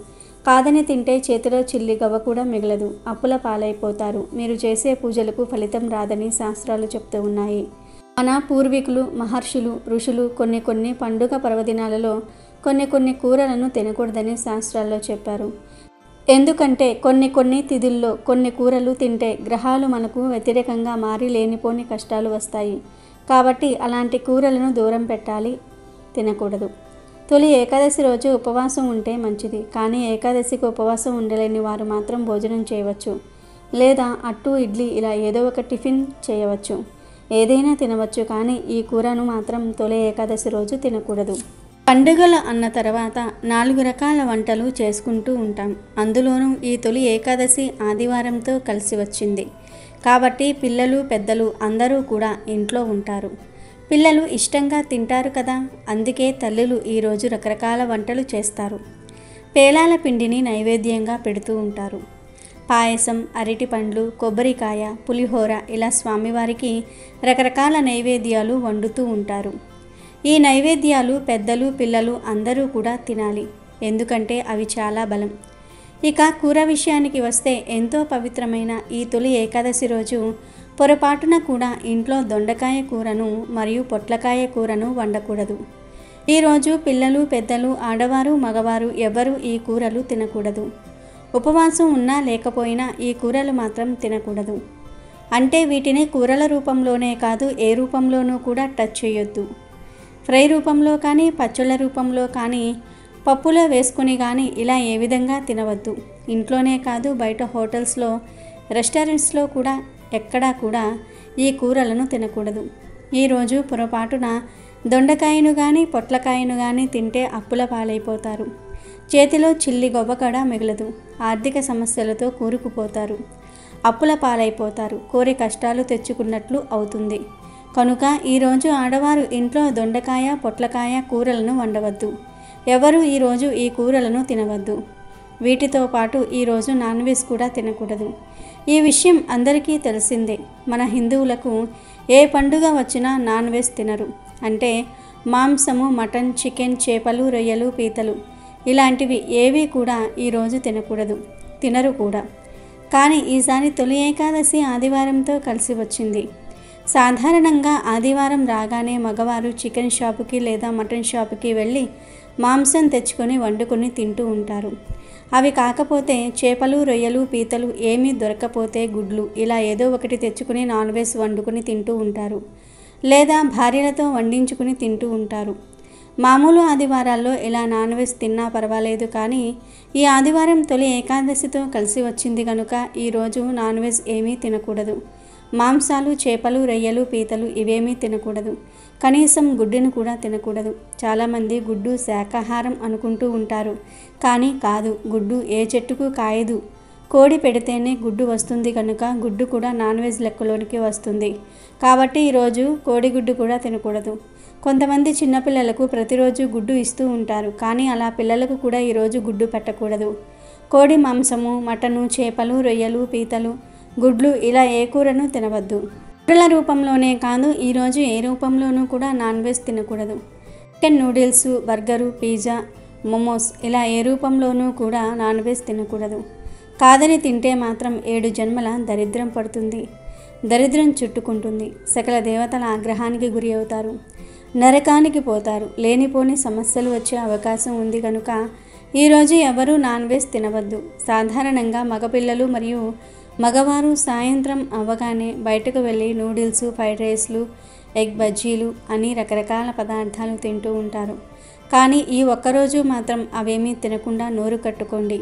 కాదని తింటే చేతిలో చిల్లి గవ్వ కూడా మిగలదు. అప్పుల పాలైపోతారు. మీరు చేసే పూజలకు ఫలితం రాదని శాస్త్రాలు చెప్తూ ఉన్నాయి. మన పూర్వీకులు, మహర్షులు, ఋషులు కొన్ని పండుగ పర్వదినాలలో కొన్ని కూరలను తినకూడదని శాస్త్రాల్లో చెప్పారు. ఎందుకంటే కొన్ని తిథుల్లో కొన్ని కూరలు తింటే గ్రహాలు మనకు వ్యతిరేకంగా మారి లేనిపోని కష్టాలు వస్తాయి. కాబట్టి అలాంటి కూరలను దూరం పెట్టాలి, తినకూడదు. తొలి ఏకాదశి రోజు ఉపవాసం ఉంటే మంచిది. కానీ ఏకాదశికి ఉపవాసం ఉండలేని వారు మాత్రం భోజనం చేయవచ్చు. లేదా అట్టు, ఇడ్లీ ఇలా ఏదో ఒక టిఫిన్ చేయవచ్చు. ఏదైనా తినవచ్చు. కానీ ఈ కూరను మాత్రం తొలి ఏకాదశి రోజు తినకూడదు. పండుగలు అన్న తర్వాత 4 రకాల వంటలు చేసుకుంటూ ఉంటాం. అందులోనూ ఈ తొలి ఏకాదశి ఆదివారంతో కలిసి వచ్చింది కాబట్టి పిల్లలు, పెద్దలు అందరూ కూడా ఇంట్లో ఉంటారు. పిల్లలు ఇష్టంగా తింటారు కదా, అందుకే తల్లులు ఈరోజు రకరకాల వంటలు చేస్తారు. పేలాల పిండిని నైవేద్యంగా పెడుతూ ఉంటారు. పాయసం, అరటి పండ్లు, కొబ్బరికాయ, పులిహోర ఇలా స్వామివారికి రకరకాల నైవేద్యాలు వండుతూ ఉంటారు. ఈ నైవేద్యాలు పెద్దలు, పిల్లలు అందరూ కూడా తినాలి. ఎందుకంటే అవి చాలా బలం. ఇక కూర విషయానికి వస్తే ఎంతో పవిత్రమైన ఈ తొలి ఏకాదశి రోజు పొరపాటున కూడా ఇంట్లో దొండకాయ కూరను మరియు పొట్లకాయ కూరను వండకూడదు. ఈరోజు పిల్లలు, పెద్దలు, ఆడవారు, మగవారు ఎవరు ఈ కూరలు తినకూడదు. ఉపవాసం ఉన్నా లేకపోయినా ఈ కూరలు మాత్రం తినకూడదు. అంటే వీటిని కూరల రూపంలోనే కాదు ఏ రూపంలోనూ కూడా టచ్ చేయొద్దు. ఫ్రై రూపంలో కానీ, పచ్చళ్ళ రూపంలో కానీ, పప్పులో వేసుకుని కానీ ఇలా ఏ విధంగా తినవద్దు. ఇంట్లోనే కాదు, బయట హోటల్స్లో, రెస్టారెంట్స్లో కూడా ఎక్కడా కూడా ఈ కూరలను తినకూడదు. ఈరోజు పొరపాటున దొండకాయను కానీ, పొట్లకాయను కానీ తింటే అప్పుల పాలైపోతారు. చేతిలో చిల్లి గొవ్వ కూడా మిగలదు. ఆర్థిక సమస్యలతో కూరుకుపోతారు. అప్పుల పాలైపోతారు. కోరి కష్టాలు తెచ్చుకున్నట్లు అవుతుంది. కనుక ఈరోజు ఆడవారు ఇంట్లో దొండకాయ, పొట్లకాయ కూరలను వండవద్దు. ఎవరు ఈరోజు ఈ కూరలను తినవద్దు. వీటితో పాటు ఈరోజు నాన్ వెజ్ కూడా తినకూడదు. ఈ విషయం అందరికీ తెలిసిందే. మన హిందువులకు ఏ పండుగ వచ్చినా నాన్ వెజ్ తినరు. అంటే మాంసము, మటన్, చికెన్, చేపలు, రొయ్యలు, పీతలు ఇలాంటివి ఏవి కూడా ఈరోజు తినకూడదు. తినరు కూడా. కానీ ఈసారి తొలి ఏకాదశి ఆదివారంతో కలిసి వచ్చింది. సాధారణంగా ఆదివారం రాగానే మగవారు చికెన్ షాపుకి లేదా మటన్ షాపుకి వెళ్ళి మాంసం తెచ్చుకొని వండుకొని తింటూ ఉంటారు. అవి కాకపోతే చేపలు, రొయ్యలు, పీతలు ఏమీ దొరకపోతే గుడ్లు ఇలా ఏదో ఒకటి తెచ్చుకుని నాన్ వెజ్ వండుకొని తింటూ ఉంటారు. లేదా భార్యలతో వండించుకుని తింటూ ఉంటారు. మామూలు ఆదివారాల్లో ఇలా నాన్ వెజ్ తిన్నా పర్వాలేదు. కానీ ఈ ఆదివారం తొలి ఏకాదశితో కలిసి వచ్చింది కనుక ఈరోజు నాన్ వెజ్ ఏమీ తినకూడదు. మాంసాలు, చేపలు, రొయ్యలు, పీతలు ఇవేమీ తినకూడదు. కనీసం గుడ్డును కూడా తినకూడదు. చాలామంది గుడ్డు శాకాహారం అనుకుంటూ ఉంటారు. కానీ కాదు. గుడ్డు ఏ చెట్టుకు కాయదు. కోడి పెడితేనే గుడ్డు వస్తుంది కనుక గుడ్డు కూడా నాన్ వెజ్ లెక్కలోనికి వస్తుంది. కాబట్టి ఈరోజు కోడిగుడ్డు కూడా తినకూడదు. కొంతమంది చిన్నపిల్లలకు ప్రతిరోజు గుడ్డు ఇస్తూ ఉంటారు. కానీ అలా పిల్లలకు కూడా ఈరోజు గుడ్డు పెట్టకూడదు. కోడి మాంసము, మటను, చేపలు, రొయ్యలు, పీతలు, గుడ్లు ఇలా ఏ కూరను తినవద్దు. కూరల రూపంలోనే కాదు, ఈరోజు ఏ రూపంలోనూ కూడా నాన్ వెజ్ తినకూడదు. Chicken noodles, burger, pizza, momos ఇలా ఏ రూపంలోనూ కూడా నాన్ వెజ్ తినకూడదు. కాదని తింటే మాత్రం 7 జన్మల దరిద్రం పడుతుంది. దరిద్రం చుట్టుకుంటుంది. సకల దేవతల ఆగ్రహానికి గురి అవుతారు. నరకానికి పోతారు. లేనిపోని సమస్యలు వచ్చే అవకాశం ఉంది కనుక ఈరోజు ఎవరూ నాన్ వెజ్ తినవద్దు. సాధారణంగా మగపిల్లలు మరియు మగవారు సాయంత్రం అవ్వగానే బయటకు వెళ్ళి నూడిల్స్, ఫ్రైడ్ రైస్లు, ఎగ్ బజ్జీలు అని రకరకాల పదార్థాలు తింటూ ఉంటారు. కానీ ఈ ఒక్కరోజు మాత్రం అవేమీ తినకుండా నోరు కట్టుకోండి.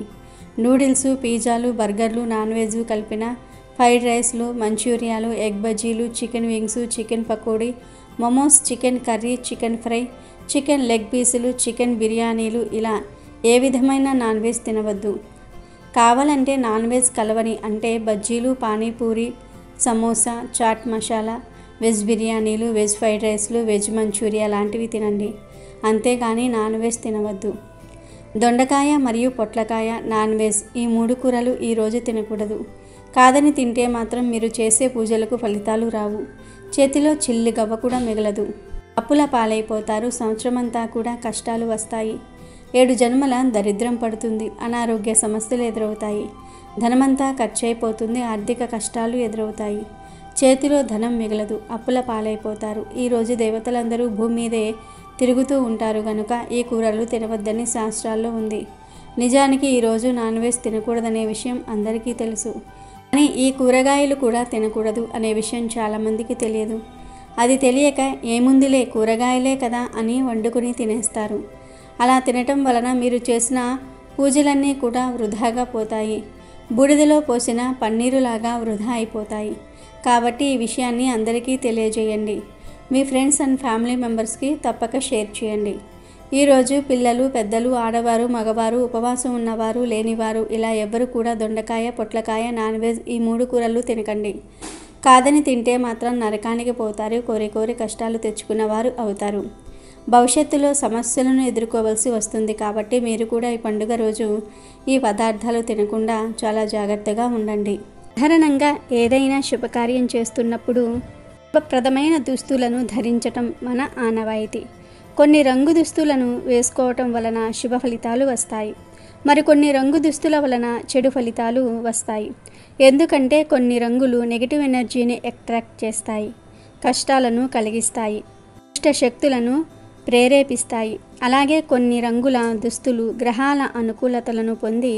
నూడిల్స్, పిజ్జాలు, బర్గర్లు, నాన్ వెజ్ కలిపిన ఫ్రైడ్ రైస్లు, మంచూరియాలు, ఎగ్ బజ్జీలు, chicken wings, chicken pakodi, momos, chicken curry, chicken fry, chicken leg పీసులు, చికెన్ బిర్యానీలు ఇలా ఏ విధమైన నాన్ వెజ్ తినవద్దు. కావాలంటే నాన్ వెజ్ కలవని అంటే బజ్జీలు, పానీపూరి, సమోసా, చాట్ మసాలా, వెజ్ బిర్యానీలు, వెజ్ ఫ్రైడ్ రైస్లు, వెజ్ మంచూరియా లాంటివి తినండి. అంతేగాని నాన్ వెజ్ తినవద్దు. దొండకాయ మరియు పొట్లకాయ నాన్ వెజ్ ఈ 3 కూరలు ఈరోజు తినకూడదు. కాదని తింటే మాత్రం మీరు చేసే పూజలకు ఫలితాలు రావు. చేతిలో చిల్లి గవ్వ కూడా మిగలదు. అప్పుల పాలైపోతారు. సంవత్సరమంతా కూడా కష్టాలు వస్తాయి. 7 జన్మల దరిద్రం పడుతుంది. అనారోగ్య సమస్యలు ఎదురవుతాయి. ధనమంతా ఖర్చయిపోతుంది. ఆర్థిక కష్టాలు ఎదురవుతాయి. చేతిలో ధనం మిగలదు. అప్పుల పాలైపోతారు. ఈరోజు దేవతలందరూ భూమి మీదే తిరుగుతూ ఉంటారు కనుక ఈ కూరలు తినవద్దని శాస్త్రాల్లో ఉంది. నిజానికి ఈరోజు నాన్ వెజ్ తినకూడదనే విషయం అందరికీ తెలుసు. కానీ ఈ కూరగాయలు కూడా తినకూడదు అనే విషయం చాలామందికి తెలియదు. అది తెలియక ఏముందిలే కూరగాయలే కదా అని వండుకుని తినేస్తారు. అలా తినటం వలన మీరు చేసిన పూజలన్నీ కూడా వృధాగా పోతాయి. బూడిదలో పోసిన పన్నీరులాగా వృధా అయిపోతాయి. కాబట్టి ఈ విషయాన్ని అందరికీ తెలియజేయండి. మీ ఫ్రెండ్స్ అండ్ ఫ్యామిలీ మెంబర్స్కి తప్పక షేర్ చేయండి. ఈరోజు పిల్లలు, పెద్దలు, ఆడవారు, మగవారు, ఉపవాసం ఉన్నవారు, లేనివారు ఇలా ఎవ్వరు కూడా దొండకాయ, పొట్లకాయ, నాన్ వెజ్ ఈ 3 కూరలు తినకండి. కాదని తింటే మాత్రం నరకానికి పోతారు. కోరి కోరి కష్టాలు తెచ్చుకున్నవారు అవుతారు. భవిష్యత్తులో సమస్యలను ఎదుర్కోవలసి వస్తుంది. కాబట్టి మీరు కూడా ఈ పండుగ రోజు ఈ పదార్థాలు తినకుండా చాలా జాగ్రత్తగా ఉండండి. సాధారణంగా ఏదైనా శుభకార్యం చేస్తున్నప్పుడు శుభప్రదమైన దుస్తులను ధరించటం మన ఆనవాయితీ. కొన్ని రంగు దుస్తులను వేసుకోవటం వలన శుభ ఫలితాలు వస్తాయి. మరికొన్ని రంగు దుస్తుల వలన చెడు ఫలితాలు వస్తాయి. ఎందుకంటే కొన్ని రంగులు నెగిటివ్ ఎనర్జీని అట్రాక్ట్ చేస్తాయి, కష్టాలను కలిగిస్తాయి, దుష్ట శక్తులను ప్రేరేపిస్తాయి. అలాగే కొన్ని రంగుల దుస్తులు గ్రహాల అనుకూలతలను పొంది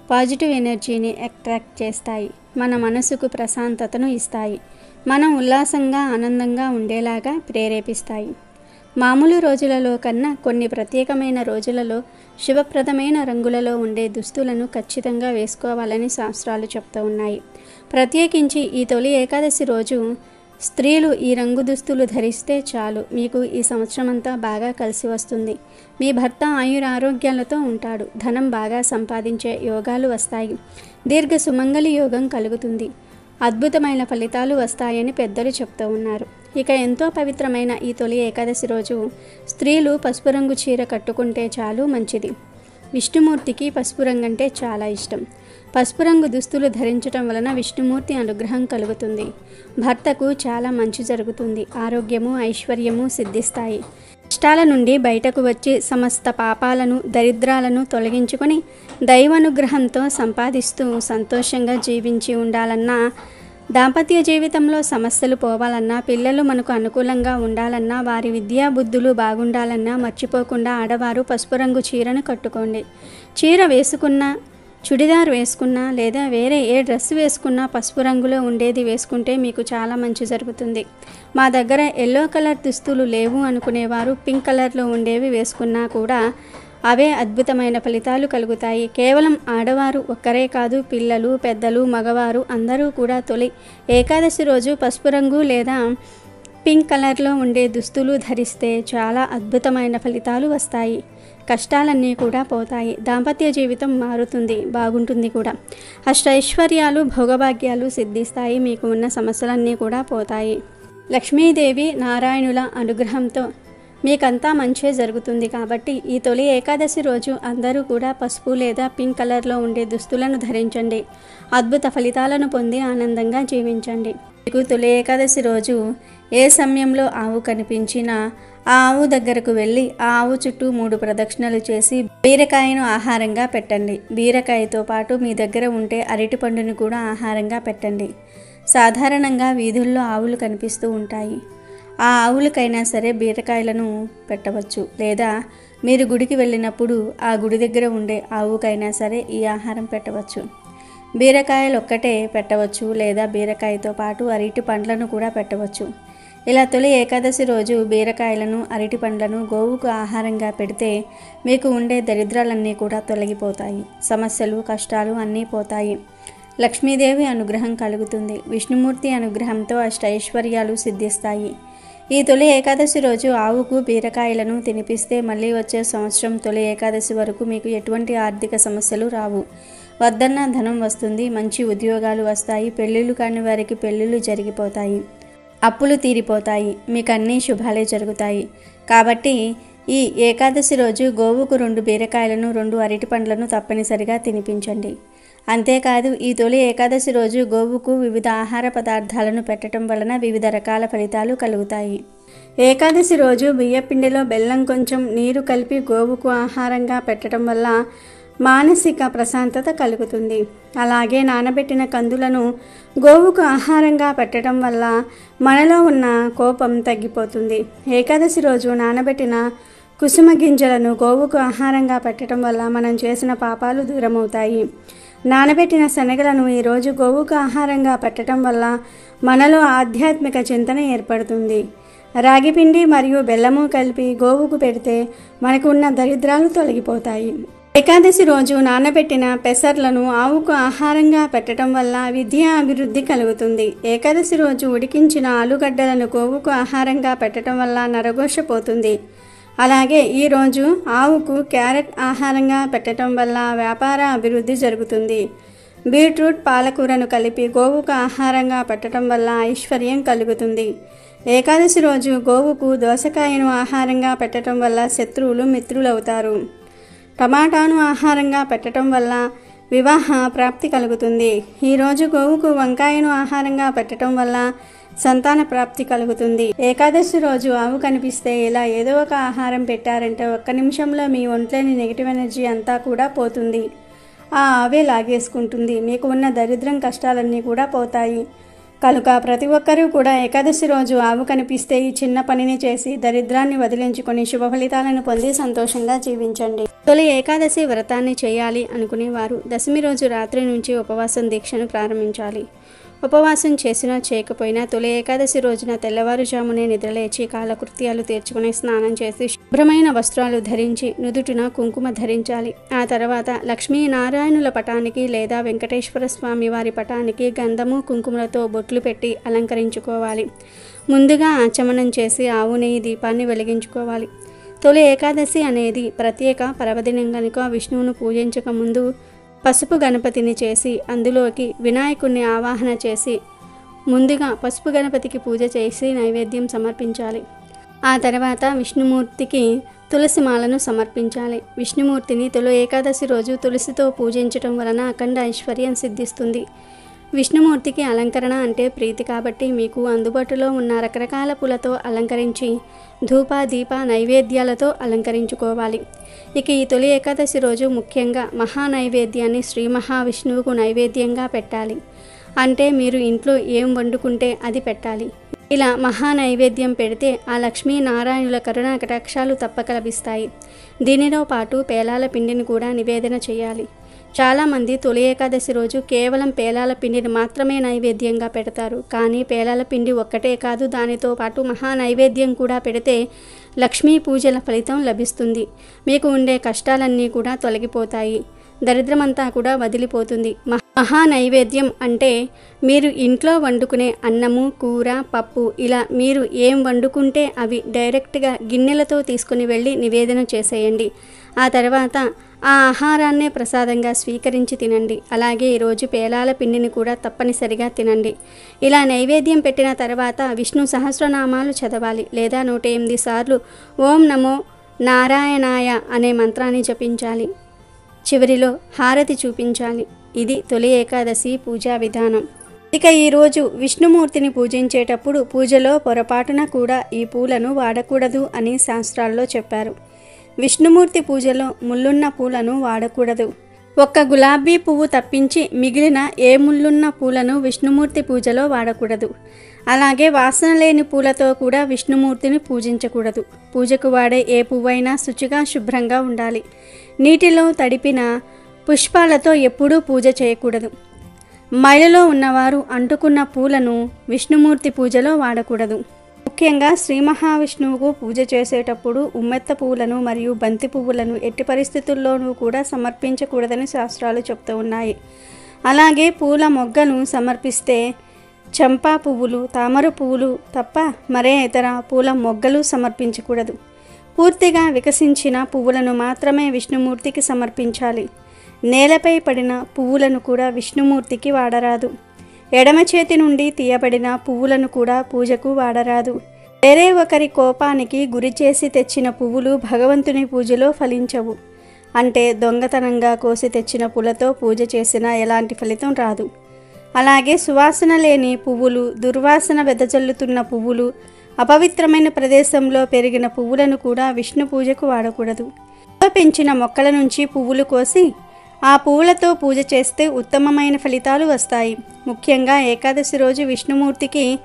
పాజిటివ్ ఎనర్జీని అట్రాక్ట్ చేస్తాయి. మన మనసుకు ప్రశాంతతను ఇస్తాయి. మనం ఉల్లాసంగా, ఆనందంగా ఉండేలాగా ప్రేరేపిస్తాయి. మామూలు రోజులలో కన్నా కొన్ని ప్రత్యేకమైన రోజులలో శుభప్రదమైన రంగులలో ఉండే దుస్తులను ఖచ్చితంగా వేసుకోవాలని శాస్త్రాలు చెప్తూ ఉన్నాయి. ప్రత్యేకించి ఈ తొలి ఏకాదశి రోజు స్త్రీలు ఈ రంగు దుస్తులు ధరిస్తే చాలు, మీకు ఈ సంవత్సరం అంతా బాగా కలిసి వస్తుంది. మీ భర్త ఆయురారోగ్యాలతో ఉంటాడు. ధనం బాగా సంపాదించే యోగాలు వస్తాయి. దీర్ఘ సుమంగళి యోగం కలుగుతుంది. అద్భుతమైన ఫలితాలు వస్తాయని పెద్దలు చెప్తూ ఉన్నారు. ఇక ఎంతో పవిత్రమైన ఈ తొలి ఏకాదశి రోజు స్త్రీలు పసుపు రంగు చీర కట్టుకుంటే చాలు మంచిది. విష్ణుమూర్తికి పసుపు రంగు అంటే చాలా ఇష్టం. పసుపు రంగు దుస్తులు ధరించడం వలన విష్ణుమూర్తి అనుగ్రహం కలుగుతుంది. భర్తకు చాలా మంచి జరుగుతుంది. ఆరోగ్యము ఐశ్వర్యము సిద్ధిస్తాయి. కష్టాల నుండి బయటకు వచ్చి సమస్త పాపాలను దరిద్రాలను తొలగించుకొని దైవానుగ్రహంతో సంపాదిస్తూ సంతోషంగా జీవించి ఉండాలన్నా, దాంపత్య జీవితంలో సమస్యలు పోవాలన్నా, పిల్లలు మనకు అనుకూలంగా ఉండాలన్నా, వారి విద్యా బుద్ధులు బాగుండాలన్నా మర్చిపోకుండా ఆడవారు పసుపు రంగు చీరను కట్టుకోండి. చీర వేసుకున్నా, చుడిదార్ వేసుకున్నా లేదా వేరే ఏ డ్రెస్ వేసుకున్నా పసుపు రంగులో ఉండేది వేసుకుంటే మీకు చాలా మంచి జరుగుతుంది. మా దగ్గర ఎల్లో కలర్ దుస్తులు లేవు అనుకునేవారు పింక్ కలర్లో ఉండేవి వేసుకున్నా కూడా అవే అద్భుతమైన ఫలితాలు కలుగుతాయి. కేవలం ఆడవారు ఒక్కరే కాదు, పిల్లలు పెద్దలు మగవారు అందరూ కూడా తొలి ఏకాదశి రోజు పసుపు రంగు లేదా పింక్ కలర్లో ఉండే దుస్తులు ధరిస్తే చాలా అద్భుతమైన ఫలితాలు వస్తాయి. కష్టాలన్నీ కూడా పోతాయి. దాంపత్య జీవితం మారుతుంది, బాగుంటుంది కూడా. అష్టైశ్వర్యాలు భోగభాగ్యాలు సిద్ధిస్తాయి. మీకు ఉన్న సమస్యలన్నీ కూడా పోతాయి. లక్ష్మీదేవి నారాయణుల అనుగ్రహంతో మీకంతా మంచే జరుగుతుంది. కాబట్టి ఈ తొలి ఏకాదశి రోజు అందరూ కూడా పసుపు లేదా పింక్ కలర్లో ఉండే దుస్తులను ధరించండి. అద్భుత ఫలితాలను పొంది ఆనందంగా జీవించండి. మీకు తొలి ఏకాదశి రోజు ఏ సమయంలో ఆవు కనిపించినా ఆ ఆవు దగ్గరకు వెళ్ళి ఆ ఆవు చుట్టూ 3 ప్రదక్షిణలు చేసి బీరకాయను ఆహారంగా పెట్టండి. బీరకాయతో పాటు మీ దగ్గర ఉంటే అరటిపండుని కూడా ఆహారంగా పెట్టండి. సాధారణంగా వీధుల్లో ఆవులు కనిపిస్తూ ఉంటాయి. ఆ ఆవులకైనా సరే బీరకాయలను పెట్టవచ్చు. లేదా మీరు గుడికి వెళ్ళినప్పుడు ఆ గుడి దగ్గర ఉండే ఆవుకైనా సరే ఈ ఆహారం పెట్టవచ్చు. బీరకాయలు ఒక్కటే పెట్టవచ్చు లేదా బీరకాయతో పాటు అరటి పండ్లను కూడా పెట్టవచ్చు. ఇలా తొలి ఏకాదశి రోజు బీరకాయలను అరటి పండ్లను గోవుకు ఆహారంగా పెడితే మీకు ఉండే దరిద్రాలన్నీ కూడా తొలగిపోతాయి. సమస్యలు కష్టాలు అన్నీ పోతాయి. లక్ష్మీదేవి అనుగ్రహం కలుగుతుంది. విష్ణుమూర్తి అనుగ్రహంతో అష్టైశ్వర్యాలు సిద్ధిస్తాయి. ఈ తొలి ఏకాదశి రోజు ఆవుకు బీరకాయలను తినిపిస్తే మళ్ళీ వచ్చే సంవత్సరం తొలి ఏకాదశి వరకు మీకు ఎటువంటి ఆర్థిక సమస్యలు రావు. వద్దన్న ధనం వస్తుంది. మంచి ఉద్యోగాలు వస్తాయి. పెళ్ళిళ్ళు కాని వారికి పెళ్ళిళ్ళు జరిగిపోతాయి. అప్పులు తీరిపోతాయి. మీకు అన్నీ శుభాలే జరుగుతాయి. కాబట్టి ఈ ఏకాదశి రోజు గోవుకు 2 బీరకాయలను 2 అరటి పండ్లను తప్పనిసరిగా తినిపించండి. అంతేకాదు ఈ తొలి ఏకాదశి రోజు గోవుకు వివిధ ఆహార పదార్థాలను పెట్టడం వలన వివిధ రకాల ఫలితాలు కలుగుతాయి. ఏకాదశి రోజు బియ్యపిండిలో బెల్లం కొంచెం నీరు కలిపి గోవుకు ఆహారంగా పెట్టడం వల్ల మానసిక ప్రశాంతత కలుగుతుంది. అలాగే నానబెట్టిన కందులను గోవుకు ఆహారంగా పెట్టడం వల్ల మనలో ఉన్న కోపం తగ్గిపోతుంది. ఏకాదశి రోజు నానబెట్టిన కుసుమ గింజలను గోవుకు ఆహారంగా పెట్టడం వల్ల మనం చేసిన పాపాలు దూరమవుతాయి. నానబెట్టిన శనగలను ఈరోజు గోవుకు ఆహారంగా పెట్టడం వల్ల మనలో ఆధ్యాత్మిక చింతన ఏర్పడుతుంది. రాగిపిండి మరియు బెల్లము కలిపి గోవుకు పెడితే మనకు ఉన్న దరిద్రాలు తొలగిపోతాయి. ఏకాదశి రోజు నానబెట్టిన పెసర్లను ఆవుకు ఆహారంగా పెట్టడం వల్ల విద్యా అభివృద్ధి కలుగుతుంది. ఏకాదశి రోజు ఉడికించిన ఆలుగడ్డలను గోవుకు ఆహారంగా పెట్టడం వల్ల నరఘోష పోతుంది. అలాగే ఈరోజు ఆవుకు క్యారెట్ ఆహారంగా పెట్టడం వల్ల వ్యాపార అభివృద్ధి జరుగుతుంది. బీట్రూట్ పాలకూరను కలిపి గోవుకు ఆహారంగా పెట్టడం వల్ల ఐశ్వర్యం కలుగుతుంది. ఏకాదశి రోజు గోవుకు దోసకాయను ఆహారంగా పెట్టడం వల్ల శత్రువులు మిత్రులవుతారు. టమాటాను ఆహారంగా పెట్టడం వల్ల వివాహ ప్రాప్తి కలుగుతుంది. ఈరోజు గోవుకు వంకాయను ఆహారంగా పెట్టడం వల్ల సంతాన ప్రాప్తి కలుగుతుంది. ఏకాదశి రోజు ఆవు కనిపిస్తే ఇలా ఏదో ఒక ఆహారం పెట్టారంటే ఒక్క నిమిషంలో మీ ఒంట్లోని నెగిటివ్ ఎనర్జీ అంతా కూడా పోతుంది. ఆ ఆవే లాగేసుకుంటుంది. మీకు ఉన్న దరిద్రం కష్టాలన్నీ కూడా పోతాయి. కనుక ప్రతి ఒక్కరూ కూడా ఏకాదశి రోజు ఆవు కనిపిస్తే ఈ చిన్న పనిని చేసి దరిద్రాన్ని వదిలించుకొని శుభ ఫలితాలను పొంది సంతోషంగా జీవించండి. తొలి ఏకాదశి వ్రతాన్ని చేయాలి అనుకునేవారు దశమి రోజు రాత్రి నుంచి ఉపవాసం దీక్షను ప్రారంభించాలి. ఉపవాసం చేసినా చేయకపోయినా తొలి ఏకాదశి రోజున తెల్లవారుజామునే నిద్రలేచి కాలకృత్యాలు తీర్చుకుని స్నానం చేసి శుభ్రమైన వస్త్రాలు ధరించి నుదుటిన కుంకుమ ధరించాలి. ఆ తర్వాత లక్ష్మీనారాయణుల పటానికి లేదా వెంకటేశ్వర స్వామి వారి పటానికి గంధము కుంకుమలతో బొట్లు పెట్టి అలంకరించుకోవాలి. ముందుగా ఆచమనం చేసి ఆవు నెయ్యి దీపాన్ని వెలిగించుకోవాలి. తొలి ఏకాదశి అనేది ప్రత్యేక పర్వదినం కనుక విష్ణువును పూజించక ముందు పసుపు గణపతిని చేసి అందులోకి వినాయకుడిని ఆవాహన చేసి ముందుగా పసుపు గణపతికి పూజ చేసి నైవేద్యం సమర్పించాలి. ఆ తర్వాత విష్ణుమూర్తికి తులసి మాలను సమర్పించాలి. విష్ణుమూర్తిని తొలి ఏకాదశి రోజు తులసితో పూజించటం వలన అఖండ ఐశ్వర్యం సిద్ధిస్తుంది. విష్ణుమూర్తికి అలంకరణ అంటే ప్రీతి కాబట్టి మీకు అందుబాటులో ఉన్న రకరకాల పూలతో అలంకరించి ధూప దీప నైవేద్యాలతో అలంకరించుకోవాలి. ఇక ఈ తొలి ఏకాదశి రోజు ముఖ్యంగా మహా నైవేద్యాన్ని శ్రీ మహావిష్ణువుకు నైవేద్యంగా పెట్టాలి. అంటే మీరు ఇంట్లో ఏం వండుకుంటే అది పెట్టాలి. ఇలా మహా నైవేద్యం పెడితే ఆ లక్ష్మీనారాయణుల కరుణా కటాక్షాలు తప్పక లభిస్తాయి. దీనితో పాటు పేలాల పిండిని కూడా నివేదన చేయాలి. చాలామంది తొలి ఏకాదశి రోజు కేవలం పేలాల పిండిని మాత్రమే నైవేద్యంగా పెడతారు. కానీ పేలాల పిండి ఒక్కటే కాదు, దానితో పాటు మహా నైవేద్యం కూడా పెడితే లక్ష్మీ పూజల ఫలితం లభిస్తుంది. మీకు ఉండే కష్టాలన్నీ కూడా తొలగిపోతాయి. దరిద్రమంతా కూడా వదిలిపోతుంది. మహా నైవేద్యం అంటే మీరు ఇంట్లో వండుకునే అన్నము, కూర, పప్పు ఇలా మీరు ఏం వండుకుంటే అవి డైరెక్ట్గా గిన్నెలతో తీసుకుని వెళ్ళి నివేదన చేసేయండి. ఆ తర్వాత ఆ ఆహారాన్నే ప్రసాదంగా స్వీకరించి తినండి. అలాగే ఈరోజు పేలాల పిండిని కూడా తప్పనిసరిగా తినండి. ఇలా నైవేద్యం పెట్టిన తర్వాత విష్ణు సహస్రనామాలు చదవాలి లేదా 108 సార్లు ఓం నమో నారాయణాయ అనే మంత్రాన్ని జపించాలి. చివరిలో హారతి చూపించాలి. ఇది తొలి ఏకాదశి పూజా విధానం. ఇక ఈరోజు విష్ణుమూర్తిని పూజించేటప్పుడు పూజలో పొరపాటున కూడా ఈ పూలను వాడకూడదు అని శాస్త్రాల్లో చెప్పారు. విష్ణుమూర్తి పూజలో ముళ్ళున్న పూలను వాడకూడదు. ఒక్క గులాబీ పువ్వు తప్పించి మిగిలిన ఏ ముళ్ళున్న పూలను విష్ణుమూర్తి పూజలో వాడకూడదు. అలాగే వాసన లేని పూలతో కూడా విష్ణుమూర్తిని పూజించకూడదు. పూజకు వాడే ఏ పువ్వైనా శుచిగా శుభ్రంగా ఉండాలి. నీటిలో తడిపిన పుష్పాలతో ఎప్పుడూ పూజ చేయకూడదు. మైలలో ఉన్నవారు అంటుకున్న పూలను విష్ణుమూర్తి పూజలో వాడకూడదు. ముఖ్యంగా శ్రీ మహావిష్ణువుకు పూజ చేసేటప్పుడు ఉమ్మెత్త పువ్వులను మరియు బంతి పువ్వులను ఎట్టి పరిస్థితుల్లోనూ కూడా సమర్పించకూడదని శాస్త్రాలు చెప్తూ ఉన్నాయి. అలాగే పూల మొగ్గను సమర్పిస్తే చంపా పువ్వులు, తామర పువ్వులు తప్ప మరే ఇతర పూల మొగ్గలు సమర్పించకూడదు. పూర్తిగా వికసించిన పువ్వులను మాత్రమే విష్ణుమూర్తికి సమర్పించాలి. నేలపై పడిన పువ్వులను కూడా విష్ణుమూర్తికి వాడరాదు. ఎడమ చేతి నుండి తీయబడిన పువ్వులను కూడా పూజకు వాడరాదు. వేరే ఒకరి కోపానికి గురి చేసి తెచ్చిన పువ్వులు భగవంతుని పూజలో ఫలించవు. అంటే దొంగతనంగా కోసి తెచ్చిన పూలతో పూజ చేసినా ఎలాంటి ఫలితం రాదు. అలాగే సువాసన లేని పువ్వులు, దుర్వాసన వెదజల్లుతున్న పువ్వులు, అపవిత్రమైన ప్రదేశంలో పెరిగిన పువ్వులను కూడా విష్ణు పూజకు వాడకూడదు. పెంచిన మొక్కల నుంచి పువ్వులు కోసి ఆ పువ్వులతో పూజ చేస్తే ఉత్తమమైన ఫలితాలు వస్తాయి. ముఖ్యంగా ఏకాదశి రోజు విష్ణుమూర్తికి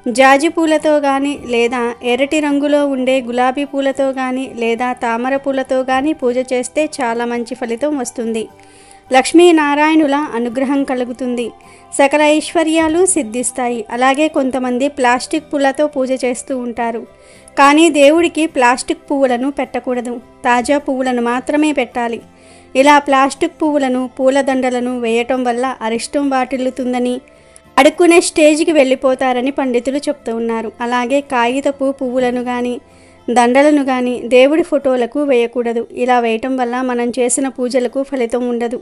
జాజి పూలతో కానీ లేదా ఎర్రటి రంగులో ఉండే గులాబీ పూలతో కానీ లేదా తామర పూలతో కానీ పూజ చేస్తే చాలా మంచి ఫలితం వస్తుంది. లక్ష్మీనారాయణుల అనుగ్రహం కలుగుతుంది. సకల ఐశ్వర్యాలు సిద్ధిస్తాయి. అలాగే కొంతమంది ప్లాస్టిక్ పూలతో పూజ చేస్తూ ఉంటారు. కానీ దేవుడికి ప్లాస్టిక్ పువ్వులను పెట్టకూడదు. తాజా పువ్వులను మాత్రమే పెట్టాలి. ఇలా ప్లాస్టిక్ పువ్వులను, పూలదండలను వేయటం వల్ల అరిష్టం వాటిల్లుతుందని, అడుక్కునే స్టేజ్కి వెళ్ళిపోతారని పండితులు చెప్తూ ఉన్నారు. అలాగే కాగితపు పువ్వులను కానీ దండలను కానీ దేవుడి ఫోటోలకు వేయకూడదు. ఇలా వేయటం వల్ల మనం చేసిన పూజలకు ఫలితం ఉండదు.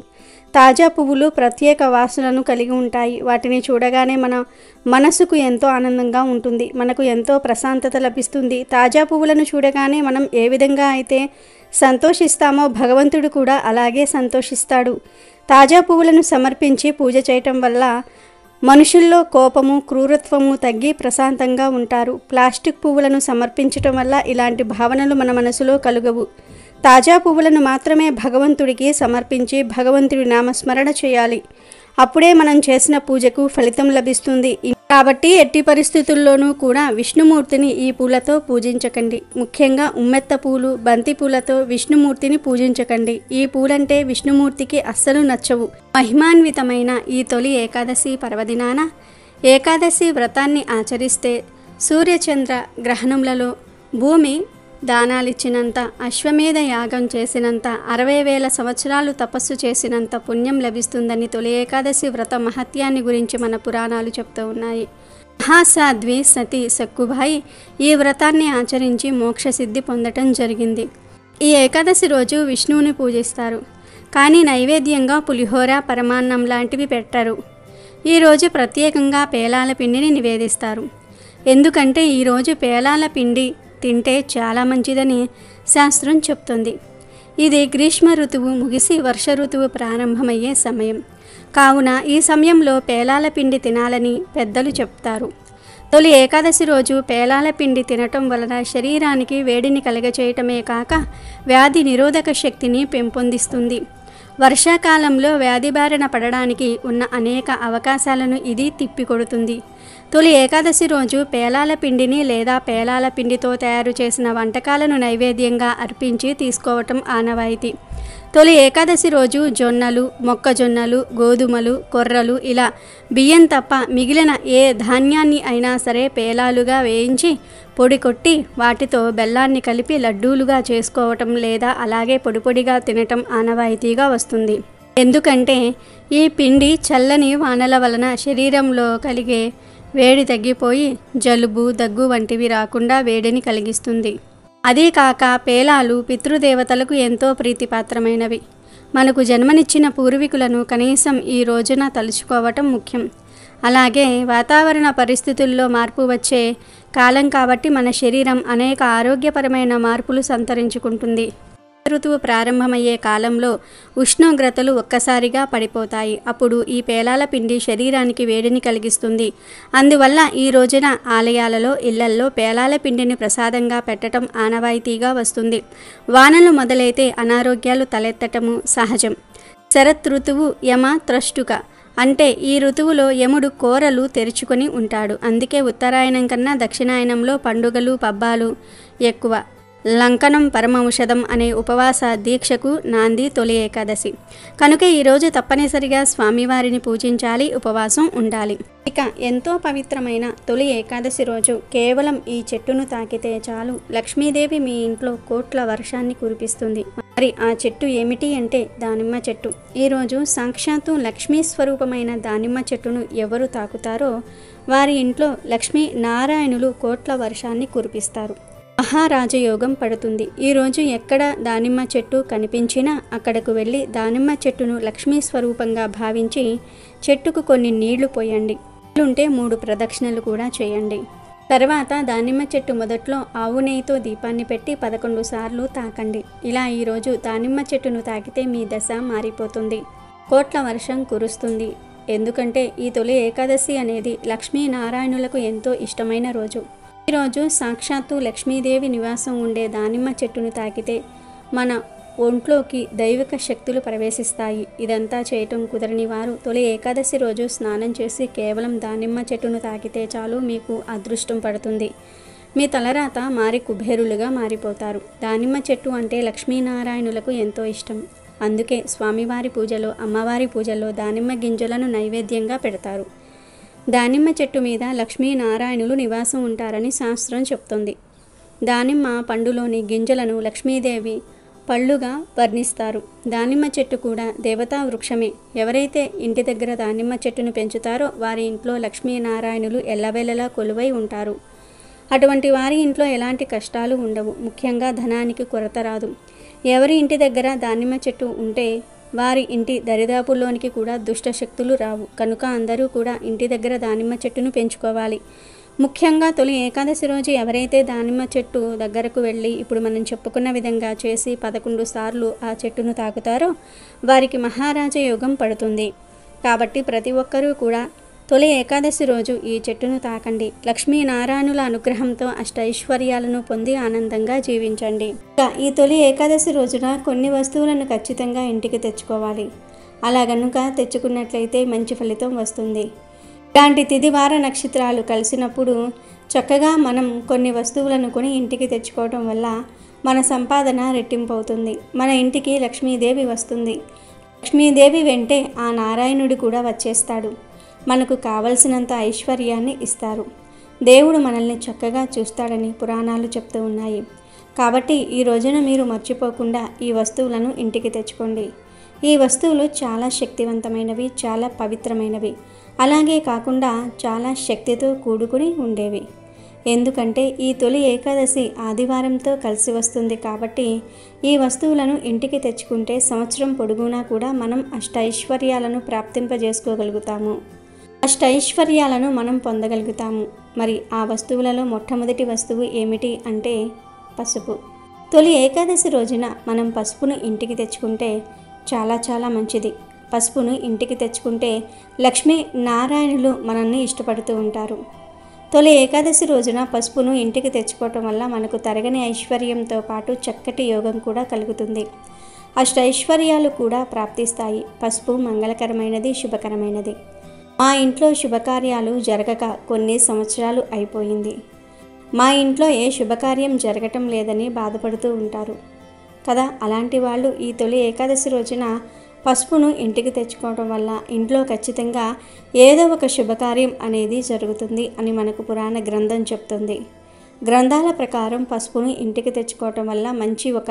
తాజా పువ్వులు ప్రత్యేక వాసనను కలిగి ఉంటాయి. వాటిని చూడగానే మన మనసుకు ఎంతో ఆనందంగా ఉంటుంది. మనకు ఎంతో ప్రశాంతత లభిస్తుంది. తాజా పువ్వులను చూడగానే మనం ఏ విధంగా అయితే సంతోషిస్తామో భగవంతుడు కూడా అలాగే సంతోషిస్తాడు. తాజా పువ్వులను సమర్పించి పూజ చేయటం వల్ల మనుషుల్లో కోపము, క్రూరత్వము తగ్గి ప్రశాంతంగా ఉంటారు. ప్లాస్టిక్ పువ్వులను సమర్పించటం వల్ల ఇలాంటి భావనలు మన మనసులో కలుగవు. తాజా పువ్వులను మాత్రమే భగవంతుడికి సమర్పించి భగవంతుడి నామస్మరణ చేయాలి. అప్పుడే మనం చేసిన పూజకు ఫలితం లభిస్తుంది. కాబట్టి ఎట్టి పరిస్థితుల్లోనూ కూడా విష్ణుమూర్తిని ఈ పూలతో పూజించకండి. ముఖ్యంగా ఉమ్మెత్త పూలు, బంతి పూలతో విష్ణుమూర్తిని పూజించకండి. ఈ పూలంటే విష్ణుమూర్తికి అస్సలు నచ్చవు. మహిమాన్వితమైన ఈ తొలి ఏకాదశి పర్వదినాన ఏకాదశి వ్రతాన్ని ఆచరిస్తే సూర్యచంద్ర గ్రహణములలో భూమి దానాలిచ్చినంత, అశ్వమేధ యాగం చేసినంత, 60,000 సంవత్సరాలు తపస్సు చేసినంత పుణ్యం లభిస్తుందని తొలి ఏకాదశి వ్రత మహత్యాన్ని గురించి మన పురాణాలు చెప్తూ ఉన్నాయి. మహాసాధ్వి సతీ సక్కుబాయి ఈ వ్రతాన్ని ఆచరించి మోక్షసిద్ధి పొందటం జరిగింది. ఈ ఏకాదశి రోజు విష్ణువుని పూజిస్తారు, కానీ నైవేద్యంగా పులిహోర, పరమాన్నం లాంటివి పెట్టరు. ఈరోజు ప్రత్యేకంగా పేలాల పిండిని నివేదిస్తారు. ఎందుకంటే ఈరోజు పేలాల పిండి తింటే చాలా మంచిదని శాస్త్రం చెప్తుంది. ఇది గ్రీష్మ ఋతువు ముగిసి వర్ష ఋతువు ప్రారంభమయ్యే సమయం కావున ఈ సమయంలో పేలాల పిండి తినాలని పెద్దలు చెప్తారు. తొలి ఏకాదశి రోజు పేలాల పిండి తినటం వలన శరీరానికి వేడిని కలగచేయటమే కాక వ్యాధి నిరోధక శక్తిని పెంపొందిస్తుంది. వర్షాకాలంలో వ్యాధి బారిన పడడానికి ఉన్న అనేక అవకాశాలను ఇది తిప్పికొడుతుంది. తొలి ఏకాదశి రోజు పేలాల పిండిని లేదా పేలాల పిండితో తయారు చేసిన వంటకాలను నైవేద్యంగా అర్పించి తీసుకోవటం ఆనవాయితీ. తొలి ఏకాదశి రోజు జొన్నలు, మొక్కజొన్నలు, గోధుమలు, కొర్రలు ఇలా బియ్యం తప్ప మిగిలిన ఏ ధాన్యాన్ని అయినా సరే పేలాలుగా వేయించి పొడి కొట్టి వాటితో బెల్లాన్ని కలిపి లడ్డూలుగా చేసుకోవటం లేదా అలాగే పొడిపొడిగా తినటం ఆనవాయితీగా వస్తుంది. ఎందుకంటే ఈ పిండి చల్లని వానల వలన శరీరంలో కలిగే వేడి తగ్గిపోయి జలుబు, దగ్గు వంటివి రాకుండా వేడిని కలిగిస్తుంది. అదే కాక పేలాలు పితృదేవతలకు ఎంతో ప్రీతిపాత్రమైనవి. మనకు జన్మనిచ్చిన పూర్వీకులను కనీసం ఈ రోజున తలుచుకోవటం ముఖ్యం. అలాగే వాతావరణ పరిస్థితుల్లో మార్పు వచ్చే కాలం కాబట్టి మన శరీరం అనేక ఆరోగ్యపరమైన మార్పులు సంతరించుకుంటుంది. ఋతువు ప్రారంభమయ్యే కాలంలో ఉష్ణోగ్రతలు ఒక్కసారిగా పడిపోతాయి. అప్పుడు ఈ పేలాల పిండి శరీరానికి వేడిని కలిగిస్తుంది. అందువల్ల ఈ రోజున ఆలయాలలో, ఇళ్లల్లో పేలాల పిండిని ప్రసాదంగా పెట్టడం ఆనవాయితీగా వస్తుంది. వానలు మొదలైతే అనారోగ్యాలు తలెత్తటము సహజం. శరత్ ఋతువు యమ త్రష్టుక అంటే ఈ ఋతువులో యముడు కోరలు తెరుచుకొని ఉంటాడు. అందుకే ఉత్తరాయణం కన్నా దక్షిణాయనంలో పండుగలు, పబ్బాలు ఎక్కువ. లంకనం పరమౌషధం అనే ఉపవాస దీక్షకు నాంది తొలి ఏకాదశి కనుక ఈరోజు తప్పనిసరిగా స్వామివారిని పూజించాలి, ఉపవాసం ఉండాలి. ఇక ఎంతో పవిత్రమైన తొలి ఏకాదశి రోజు కేవలం ఈ చెట్టును తాకితే చాలు లక్ష్మీదేవి మీ ఇంట్లో కోట్ల వర్షాన్ని కురిపిస్తుంది. మరి ఆ చెట్టు ఏమిటి అంటే దానిమ్మ చెట్టు. ఈరోజు సాక్షాత్తు లక్ష్మీ స్వరూపమైన దానిమ్మ చెట్టును ఎవరు తాకుతారో వారి ఇంట్లో లక్ష్మీ నారాయణులు కోట్ల వర్షాన్ని కురిపిస్తారు. మహారాజయోగం పడుతుంది. ఈరోజు ఎక్కడ దానిమ్మ చెట్టు కనిపించినా అక్కడకు వెళ్ళి దానిమ్మ చెట్టును లక్ష్మీ స్వరూపంగా భావించి చెట్టుకు కొన్ని నీళ్లు పోయండి. ఉంటే 3 ప్రదక్షిణలు కూడా చేయండి. తర్వాత దానిమ్మ చెట్టు మొదట్లో ఆవు నెయ్యితో దీపాన్ని పెట్టి 11 సార్లు తాకండి. ఇలా ఈరోజు దానిమ్మ చెట్టును తాకితే మీ దశ మారిపోతుంది, కోట్ల వర్షం కురుస్తుంది. ఎందుకంటే ఈ తొలి ఏకాదశి అనేది లక్ష్మీనారాయణులకు ఎంతో ఇష్టమైన రోజు. ఈరోజు సాక్షాత్తు లక్ష్మీదేవి నివాసం ఉండే దానిమ్మ చెట్టును తాకితే మన ఒంట్లోకి దైవిక శక్తులు ప్రవేశిస్తాయి. ఇదంతా చేయటం కుదరని వారు తొలి ఏకాదశి రోజు స్నానం చేసి కేవలం దానిమ్మ చెట్టును తాకితే చాలు మీకు అదృష్టం పడుతుంది. మీ తలరాత మారి కుబేరులుగా మారిపోతారు. దానిమ్మ చెట్టు అంటే లక్ష్మీనారాయణులకు ఎంతో ఇష్టం. అందుకే స్వామివారి పూజలో, అమ్మవారి పూజల్లో దానిమ్మ గింజలను నైవేద్యంగా పెడతారు. దానిమ్మ చెట్టు మీద లక్ష్మీనారాయణులు నివాసం ఉంటారని శాస్త్రం చెప్తుంది. దానిమ్మ పండులోని గింజలను లక్ష్మీదేవి పళ్ళుగా వర్ణిస్తారు. దానిమ్మ చెట్టు కూడా దేవతా వృక్షమే. ఎవరైతే ఇంటి దగ్గర దానిమ్మ చెట్టును పెంచుతారో వారి ఇంట్లో లక్ష్మీనారాయణులు ఎల్లవేళలా కొలువై ఉంటారు. అటువంటి వారి ఇంట్లో ఎలాంటి కష్టాలు ఉండవు. ముఖ్యంగా ధనానికి కొరత రాదు. ఎవరి ఇంటి దగ్గర దానిమ్మ చెట్టు ఉంటే వారి ఇంటి దరిదాపుల్లోనికి కూడా దుష్టశక్తులు రావు. కనుక అందరూ కూడా ఇంటి దగ్గర దానిమ్మ చెట్టును పెంచుకోవాలి. ముఖ్యంగా తొలి ఏకాదశి రోజు ఎవరైతే దానిమ్మ చెట్టు దగ్గరకు వెళ్ళి ఇప్పుడు మనం చెప్పుకున్న విధంగా చేసి 11 సార్లు ఆ చెట్టును తాకుతారో వారికి మహారాజ యోగం పడుతుంది. కాబట్టి ప్రతి ఒక్కరూ కూడా తొలి ఏకాదశి రోజు ఈ చెట్టును తాకండి. లక్ష్మీనారాయణుల అనుగ్రహంతో అష్టైశ్వర్యాలను పొంది ఆనందంగా జీవించండి. ఈ తొలి ఏకాదశి రోజున కొన్ని వస్తువులను ఖచ్చితంగా ఇంటికి తెచ్చుకోవాలి. అలా గనుక తెచ్చుకున్నట్లయితే మంచి ఫలితం వస్తుంది. ఇలాంటి తిథివార నక్షత్రాలు కలిసినప్పుడు చక్కగా మనం కొన్ని వస్తువులను కొని ఇంటికి తెచ్చుకోవడం వల్ల మన సంపాదన రెట్టింపు అవుతుంది. మన ఇంటికి లక్ష్మీదేవి వస్తుంది. లక్ష్మీదేవి వెంటే ఆ నారాయణుడు కూడా వచ్చేస్తాడు. మనకు కావలసినంత ఐశ్వర్యాన్ని ఇస్తారు. దేవుడు మనల్ని చక్కగా చూస్తాడని పురాణాలు చెప్తూ ఉన్నాయి. కాబట్టి ఈ రోజున మీరు మర్చిపోకుండా ఈ వస్తువులను ఇంటికి తెచ్చుకోండి. ఈ వస్తువులు చాలా శక్తివంతమైనవి, చాలా పవిత్రమైనవి, అలాగే కాకుండా చాలా శక్తితో కూడుకుని ఉండేవి. ఎందుకంటే ఈ తొలి ఏకాదశి ఆదివారంతో కలిసి వస్తుంది. కాబట్టి ఈ వస్తువులను ఇంటికి తెచ్చుకుంటే సంవత్సరం పొడుగునా కూడా మనం అష్టైశ్వర్యాలను ప్రాప్తింపజేసుకోగలుగుతాము, అష్టైశ్వర్యాలను మనం పొందగలుగుతాము. మరి ఆ వస్తువులలో మొట్టమొదటి వస్తువు ఏమిటి అంటే పసుపు. తొలి ఏకాదశి రోజున మనం పసుపును ఇంటికి తెచ్చుకుంటే చాలా మంచిది. పసుపును ఇంటికి తెచ్చుకుంటే లక్ష్మీ నారాయణులు మనల్ని ఇష్టపడుతూ ఉంటారు. తొలి ఏకాదశి రోజున పసుపును ఇంటికి తెచ్చుకోవటం వల్ల మనకు తరగని ఐశ్వర్యంతో పాటు చక్కటి యోగం కూడా కలుగుతుంది. అష్టైశ్వర్యాలు కూడా ప్రాప్తిస్తాయి. పసుపు మంగళకరమైనది, శుభకరమైనది. మా ఇంట్లో శుభకార్యాలు జరగక కొన్ని సంవత్సరాలు అయిపోయింది. మా ఇంట్లో ఏ శుభకార్యం జరగటం లేదని బాధపడుతూ ఉంటారు కదా. అలాంటి వాళ్ళు ఈ తొలి ఏకాదశి రోజున పసుపును ఇంటికి తెచ్చుకోవడం వల్ల ఇంట్లో ఖచ్చితంగా ఏదో ఒక శుభకార్యం అనేది జరుగుతుంది అని మనకు పురాణ గ్రంథం చెప్తుంది. గ్రంథాల ప్రకారం పసుపును ఇంటికి తెచ్చుకోవటం వల్ల మంచి ఒక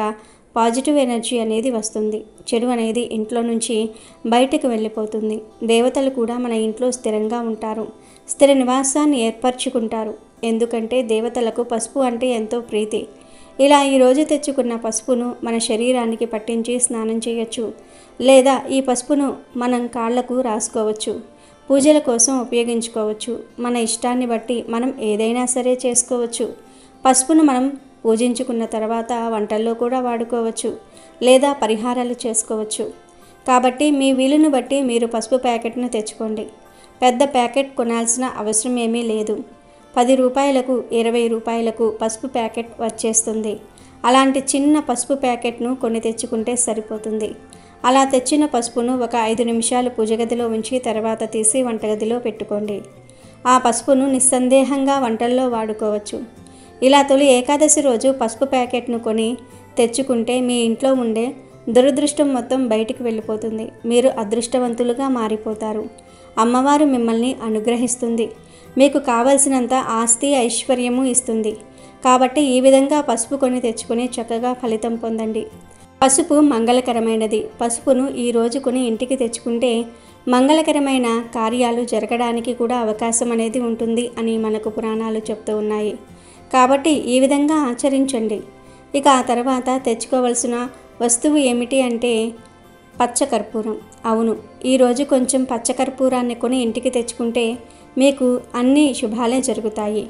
పాజిటివ్ ఎనర్జీ అనేది వస్తుంది. చెడు అనేది ఇంట్లో నుంచి బయటకు వెళ్ళిపోతుంది. దేవతలు కూడా మన ఇంట్లో స్థిరంగా ఉంటారు, స్థిర నివాసాన్ని ఏర్పరచుకుంటారు. ఎందుకంటే దేవతలకు పసుపు అంటే ఎంతో ప్రీతి. ఇలా ఈరోజు తెచ్చుకున్న పసుపును మన శరీరానికి పట్టించి స్నానం చేయొచ్చు, లేదా ఈ పసుపును మనం కాళ్లకు రాసుకోవచ్చు, పూజల కోసం ఉపయోగించుకోవచ్చు. మన ఇష్టాన్ని బట్టి మనం ఏదైనా సరే చేసుకోవచ్చు. పసుపును మనం పూజించుకున్న తర్వాత వంటల్లో కూడా వాడుకోవచ్చు, లేదా పరిహారాలు చేసుకోవచ్చు. కాబట్టి మీ వీలును బట్టి మీరు పసుపు ప్యాకెట్ను తెచ్చుకోండి. పెద్ద ప్యాకెట్ కొనాల్సిన అవసరం ఏమీ లేదు. 10 రూపాయలకు 20 రూపాయలకు పసుపు ప్యాకెట్ వచ్చేస్తుంది. అలాంటి చిన్న పసుపు ప్యాకెట్ను కొని తెచ్చుకుంటే సరిపోతుంది. అలా తెచ్చిన పసుపును ఒక 5 నిమిషాలు పూజగదిలో ఉంచి తర్వాత తీసి వంటగదిలో పెట్టుకోండి. ఆ పసుపును నిస్సందేహంగా వంటల్లో వాడుకోవచ్చు. ఇలా తొలి ఏకాదశి రోజు పసుపు ప్యాకెట్ను కొని తెచ్చుకుంటే మీ ఇంట్లో ఉండే దురదృష్టం మొత్తం బయటికి వెళ్ళిపోతుంది. మీరు అదృష్టవంతులుగా మారిపోతారు. అమ్మవారు మిమ్మల్ని అనుగ్రహిస్తుంది. మీకు కావలసినంత ఆస్తి ఐశ్వర్యము ఇస్తుంది. కాబట్టి ఈ విధంగా పసుపు కొని తెచ్చుకొని చక్కగా ఫలితం పొందండి. పసుపు మంగళకరమైనది. పసుపును ఈ రోజు కొని ఇంటికి తెచ్చుకుంటే మంగళకరమైన కార్యాలు జరగడానికి కూడా అవకాశం అనేది ఉంటుంది అని మనకు పురాణాలు చెప్తూ ఉన్నాయి. కాబట్టి ఈ విధంగా ఆచరించండి. ఇక ఆ తర్వాత తెచ్చుకోవలసిన వస్తువు ఏమిటి అంటే పచ్చకర్పూరం. అవును, ఈరోజు కొంచెం పచ్చకర్పూరాన్ని కొని ఇంటికి తెచ్చుకుంటే మీకు అన్ని శుభాలే జరుగుతాయి.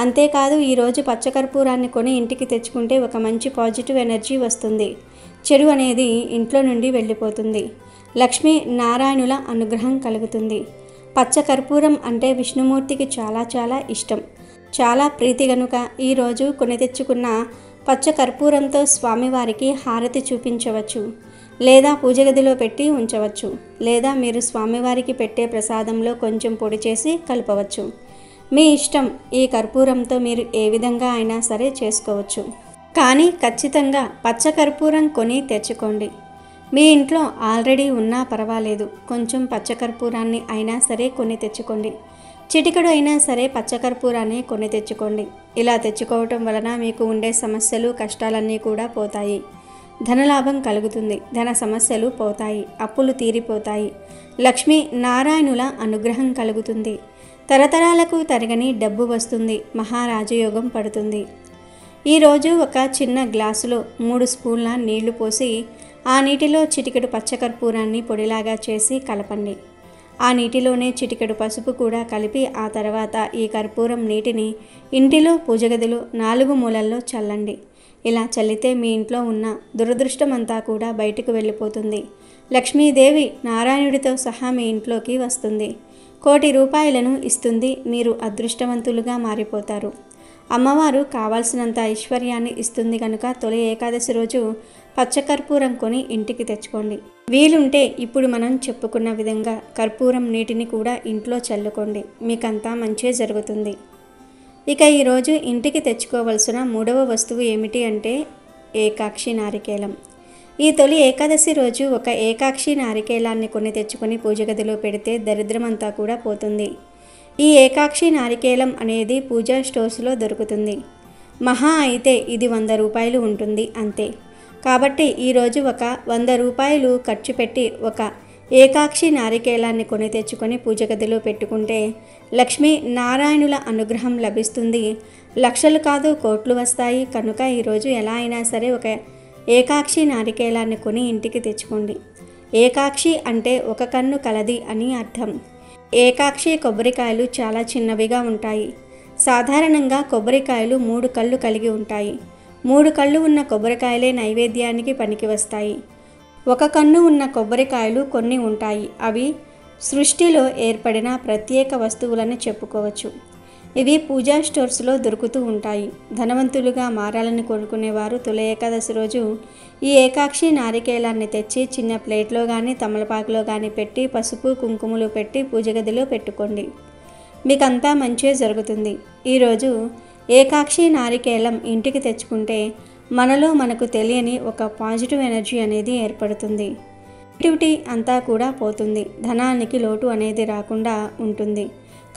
అంతేకాదు ఈరోజు పచ్చకర్పూరాన్ని కొని ఇంటికి తెచ్చుకుంటే ఒక మంచి పాజిటివ్ ఎనర్జీ వస్తుంది. చెడు అనేది ఇంట్లో నుండి వెళ్ళిపోతుంది. లక్ష్మీ నారాయణుల అనుగ్రహం కలుగుతుంది. పచ్చకర్పూరం అంటే విష్ణుమూర్తికి చాలా ఇష్టం, చాలా ప్రీతి గనుక ఈరోజు కొని తెచ్చుకున్న పచ్చకర్పూరంతో స్వామివారికి హారతి చూపించవచ్చు, లేదా పూజగదిలో పెట్టి ఉంచవచ్చు, లేదా మీరు స్వామివారికి పెట్టే ప్రసాదంలో కొంచెం పొడి చేసి కలపవచ్చు. మీ ఇష్టం. ఈ కర్పూరంతో మీరు ఏ విధంగా అయినా సరే చేసుకోవచ్చు. కానీ ఖచ్చితంగా పచ్చకర్పూరం కొని తెచ్చుకోండి. మీ ఇంట్లో ఆల్రెడీ ఉన్నా పర్వాలేదు, కొంచెం పచ్చకర్పూరాన్ని అయినా సరే కొని తెచ్చుకోండి. చిటికెడు అయినా సరే పచ్చకర్పూరాన్ని కొని తెచ్చుకోండి. ఇలా తెచ్చుకోవటం వలన మీకు ఉండే సమస్యలు, కష్టాలన్నీ కూడా పోతాయి. ధనలాభం కలుగుతుంది. ధన సమస్యలు పోతాయి. అప్పులు తీరిపోతాయి. లక్ష్మీ నారాయణుల అనుగ్రహం కలుగుతుంది. తరతరాలకు తరగని డబ్బు వస్తుంది. మహారాజయోగం పడుతుంది. ఈరోజు ఒక చిన్న గ్లాసులో 3 స్పూన్ల నీళ్లు పోసి ఆ నీటిలో చిటికెడు పచ్చకర్పూరాన్ని పొడిలాగా చేసి కలపండి. ఆ నీటిలోనే చిటికెడు పసుపు కూడా కలిపి ఆ తర్వాత ఈ కర్పూరం నీటిని ఇంటిలో పూజగదిలో 4 మూలల్లో చల్లండి. ఇలా చల్లితే మీ ఇంట్లో ఉన్న దురదృష్టమంతా కూడా బయటకు వెళ్ళిపోతుంది. లక్ష్మీదేవి నారాయణుడితో సహా మీ ఇంట్లోకి వస్తుంది. 1 కోటి రూపాయలను ఇస్తుంది. మీరు అదృష్టవంతులుగా మారిపోతారు. అమ్మవారు కావాల్సినంత ఐశ్వర్యాన్ని ఇస్తుంది కనుక తొలి ఏకాదశి రోజు పచ్చకర్పూరం కొని ఇంటికి తెచ్చుకోండి. వీలుంటే ఇప్పుడు మనం చెప్పుకున్న విధంగా కర్పూరం నీటిని కూడా ఇంట్లో చల్లుకోండి. మీకంతా మంచే జరుగుతుంది. ఇక ఈరోజు ఇంటికి తెచ్చుకోవలసిన 3వ వస్తువు ఏమిటి అంటే ఏకాక్షి నారికేలం. ఈ తొలి ఏకాదశి రోజు ఒక ఏకాక్షి నారికేలాన్ని కొని తెచ్చుకొని పూజ గదిలో పెడితే దరిద్రమంతా కూడా పోతుంది. ఈ ఏకాక్షి నారికేలం అనేది పూజా స్టోర్స్లో దొరుకుతుంది. మహా అయితే ఇది 100 రూపాయలు ఉంటుంది అంతే. కాబట్టి ఈరోజు ఒక 100 రూపాయలు ఖర్చు పెట్టి ఒక ఏకాక్షి నారికేలాన్ని కొని తెచ్చుకొని పూజ గదిలో పెట్టుకుంటే లక్ష్మీ నారాయణుల అనుగ్రహం లభిస్తుంది. లక్షలు కాదు కోట్లు వస్తాయి. కనుక ఈరోజు ఎలా అయినా సరే ఒక ఏకాక్షి నారికేలాన్ని కొని ఇంటికి తెచ్చుకోండి. ఏకాక్షి అంటే ఒక కన్ను కలది అని అర్థం. ఏకాక్షి కొబ్బరికాయలు చాలా చిన్నవిగా ఉంటాయి. సాధారణంగా కొబ్బరికాయలు 3 కళ్ళు కలిగి ఉంటాయి. 3 కళ్ళు ఉన్న కొబ్బరికాయలే నైవేద్యానికి పనికి వస్తాయి. ఒక కన్ను ఉన్న కొబ్బరికాయలు కొన్ని ఉంటాయి. అవి సృష్టిలో ఏర్పడిన ప్రత్యేక వస్తువులని చెప్పుకోవచ్చు. ఇవి పూజా స్టోర్స్లో దొరుకుతూ ఉంటాయి. ధనవంతులుగా మారాలని కోరుకునేవారు తొలి ఏకాదశి రోజు ఈ ఏకాక్షి నారికేలాన్ని తెచ్చి చిన్న ప్లేట్లో కానీ తమలపాకులో కానీ పెట్టి పసుపు కుంకుమలు పెట్టి పూజ గదిలో పెట్టుకోండి. మీకంతా మంచే జరుగుతుంది. ఈరోజు ఏకాక్షి నారికేలం ఇంటికి తెచ్చుకుంటే మనలో మనకు తెలియని ఒక పాజిటివ్ ఎనర్జీ అనేది ఏర్పడుతుంది. నెగిటివిటీ అంతా కూడా పోతుంది. ధనానికి లోటు అనేది రాకుండా ఉంటుంది.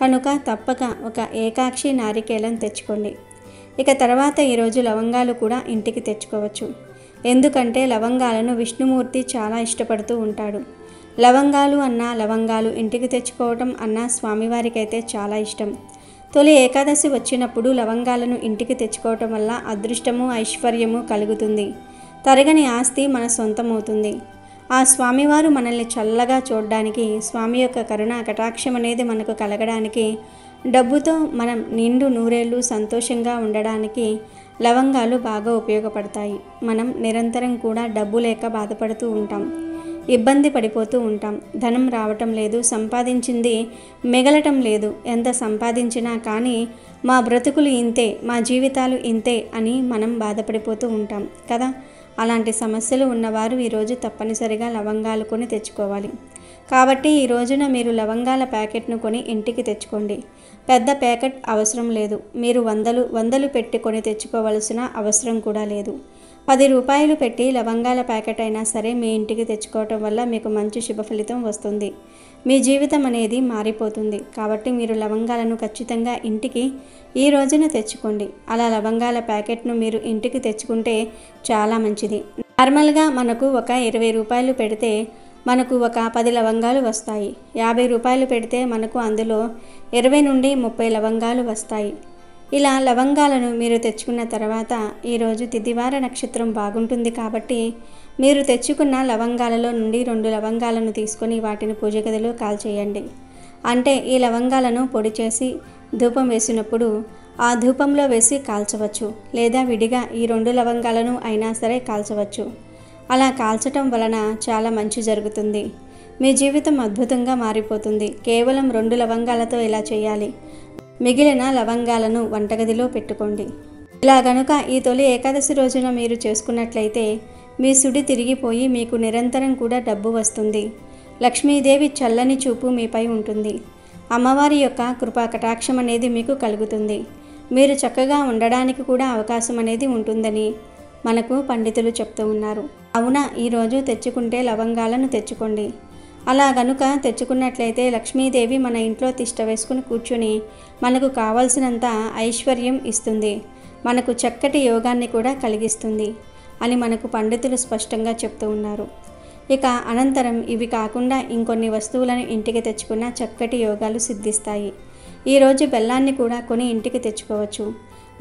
కనుక తప్పక ఒక ఏకాక్షి నారికేలం తెచ్చుకోండి. ఇక తర్వాత ఈరోజు లవంగాలు కూడా ఇంటికి తెచ్చుకోవచ్చు. ఎందుకంటే లవంగాలను విష్ణుమూర్తి చాలా ఇష్టపడుతూ ఉంటాడు. లవంగాలు అన్నా లవంగాలు ఇంటికి తెచ్చుకోవటం అన్నా స్వామివారికి అయితే చాలా ఇష్టం. తొలి ఏకాదశి వచ్చినప్పుడు లవంగాలను ఇంటికి తెచ్చుకోవటం వల్ల అదృష్టము ఐశ్వర్యము కలుగుతుంది. తరగని ఆస్తి మన సొంతమవుతుంది. ఆ స్వామివారు మనల్ని చల్లగా చూడడానికి, స్వామి యొక్క కరుణ కటాక్షం అనేది మనకు కలగడానికి, డబ్బుతో మనం నిండు నూరేళ్ళు సంతోషంగా ఉండడానికి లవంగాలు బాగా ఉపయోగపడతాయి. మనం నిరంతరం కూడా డబ్బు లేక బాధపడుతూ ఉంటాం, ఇబ్బంది పడిపోతూ ఉంటాం. ధనం రావటం లేదు, సంపాదించింది మిగలటం లేదు. ఎంత సంపాదించినా కానీ మా బ్రతుకులు ఇంతే, మా జీవితాలు ఇంతే అని మనం బాధపడిపోతూ ఉంటాం కదా. అలాంటి సమస్యలు ఉన్నవారు ఈరోజు తప్పనిసరిగా లవంగాలు కొని తెచ్చుకోవాలి. కాబట్టి ఈ రోజున మీరు లవంగాల ప్యాకెట్ను కొని ఇంటికి తెచ్చుకోండి. పెద్ద ప్యాకెట్ అవసరం లేదు. మీరు వందలు పెట్టి కొని తెచ్చుకోవలసిన అవసరం కూడా లేదు. 10 రూపాయలు పెట్టి లవంగాల ప్యాకెట్ అయినా సరే మీ ఇంటికి తెచ్చుకోవటం వల్ల మీకు మంచి శుభ ఫలితం వస్తుంది. మీ జీవితం అనేది మారిపోతుంది. కాబట్టి మీరు లవంగాలను ఖచ్చితంగా ఇంటికి ఈ రోజున తెచ్చుకోండి. అలా లవంగాల ప్యాకెట్ను మీరు ఇంటికి తెచ్చుకుంటే చాలా మంచిది. నార్మల్గా మనకు ఒక 20 రూపాయలు పెడితే మనకు ఒక 10 లవంగాలు వస్తాయి. 50 రూపాయలు పెడితే మనకు అందులో 20 నుండి 30 లవంగాలు వస్తాయి. ఇలా లవంగాలను మీరు తెచ్చుకున్న తర్వాత ఈరోజు తిథివార నక్షత్రం బాగుంటుంది. కాబట్టి మీరు తెచ్చుకున్న లవంగాలలో నుండి 2 లవంగాలను తీసుకొని వాటిని పూజ గదిలో కాల్చేయండి. అంటే ఈ లవంగాలను పొడి చేసి ధూపం వేసినప్పుడు ఆ ధూపంలో వేసి కాల్చవచ్చు, లేదా విడిగా ఈ 2 లవంగాలను అయినా సరే కాల్చవచ్చు. అలా కాల్చటం వలన చాలా మంచి జరుగుతుంది. మీ జీవితం అద్భుతంగా మారిపోతుంది. కేవలం 2 లవంగాలతో ఇలా చేయాలి. మిగిలిన లవంగాలను వంటగదిలో పెట్టుకోండి. ఇలా గనుక ఈ తొలి ఏకాదశి రోజున మీరు చేసుకున్నట్లయితే మీ సుడి తిరిగిపోయి మీకు నిరంతరం కూడా డబ్బు వస్తుంది. లక్ష్మీదేవి చల్లని చూపు మీపై ఉంటుంది. అమ్మవారి యొక్క కృపా కటాక్షం అనేది మీకు కలుగుతుంది. మీరు చక్కగా ఉండడానికి కూడా అవకాశం అనేది ఉంటుందని మనకు పండితులు చెప్తూ ఉన్నారు. అవునా, ఈరోజు తెచ్చుకుంటే లవంగాలను తెచ్చుకోండి. అలా గనుక తెచ్చుకున్నట్లయితే లక్ష్మీదేవి మన ఇంట్లో తిష్ట వేసుకుని కూర్చుని మనకు కావాల్సినంత ఐశ్వర్యం ఇస్తుంది, మనకు చక్కటి యోగాన్ని కూడా కలిగిస్తుంది అని మనకు పండితులు స్పష్టంగా చెప్తూ ఉన్నారు. ఇక అనంతరం ఇవి కాకుండా ఇంకొన్ని వస్తువులను ఇంటికి తెచ్చుకున్న చక్కటి యోగాలు సిద్ధిస్తాయి. ఈరోజు బెల్లాన్ని కూడా కొని ఇంటికి తెచ్చుకోవచ్చు.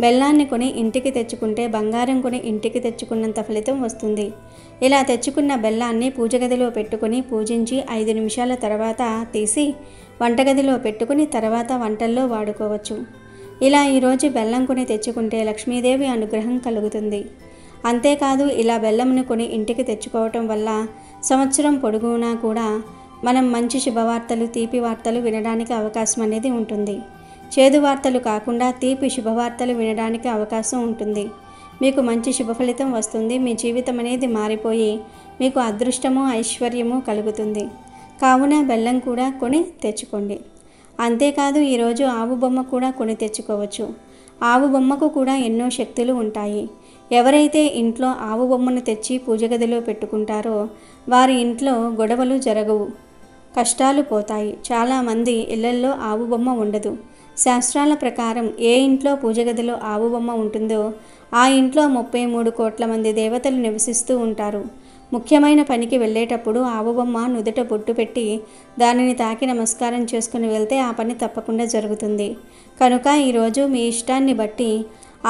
బెల్లాన్ని కొని ఇంటికి తెచ్చుకుంటే బంగారం కొని ఇంటికి తెచ్చుకున్నంత ఫలితం వస్తుంది. ఇలా తెచ్చుకున్న బెల్లాన్ని పూజ గదిలో పెట్టుకుని పూజించి 5 నిమిషాల తర్వాత తీసి వంటగదిలో పెట్టుకుని తర్వాత వంటల్లో వాడుకోవచ్చు. ఇలా ఈరోజు బెల్లం కొని తెచ్చుకుంటే లక్ష్మీదేవి అనుగ్రహం కలుగుతుంది. అంతేకాదు ఇలా బెల్లంను కొని ఇంటికి తెచ్చుకోవటం వల్ల సంవత్సరం పొడుగునా కూడా మనం మంచి శుభవార్తలు, తీపి వార్తలు వినడానికి అవకాశం అనేది ఉంటుంది. చేదు వార్తలు కాకుండా తీపి శుభవార్తలు వినడానికి అవకాశం ఉంటుంది. మీకు మంచి శుభ ఫలితం వస్తుంది. మీ జీవితం అనేది మారిపోయి మీకు అదృష్టము ఐశ్వర్యము కలుగుతుంది. కావున బెల్లం కూడా కొని తెచ్చుకోండి. అంతేకాదు ఈరోజు ఆవు బొమ్మ కూడా కొని తెచ్చుకోవచ్చు. ఆవు బొమ్మకు కూడా ఎన్నో శక్తులు ఉంటాయి. ఎవరైతే ఇంట్లో ఆవు బొమ్మను తెచ్చి పూజ గదిలో పెట్టుకుంటారో వారి ఇంట్లో గొడవలు జరగవు, కష్టాలు పోతాయి. చాలామంది ఇళ్లల్లో ఆవు బొమ్మ ఉండదు. శాస్త్రాల ప్రకారం ఏ ఇంట్లో పూజ గదిలో ఆవు బొమ్మ ఉంటుందో ఆ ఇంట్లో 33 కోట్ల మంది దేవతలు నివసిస్తూ ఉంటారు. ముఖ్యమైన పనికి వెళ్ళేటప్పుడు ఆవు బొమ్మ నుదుట బొట్టు పెట్టి దానిని తాకి నమస్కారం చేసుకుని వెళ్తే ఆ పని తప్పకుండా జరుగుతుంది. కనుక ఈరోజు మీ ఇష్టాన్ని బట్టి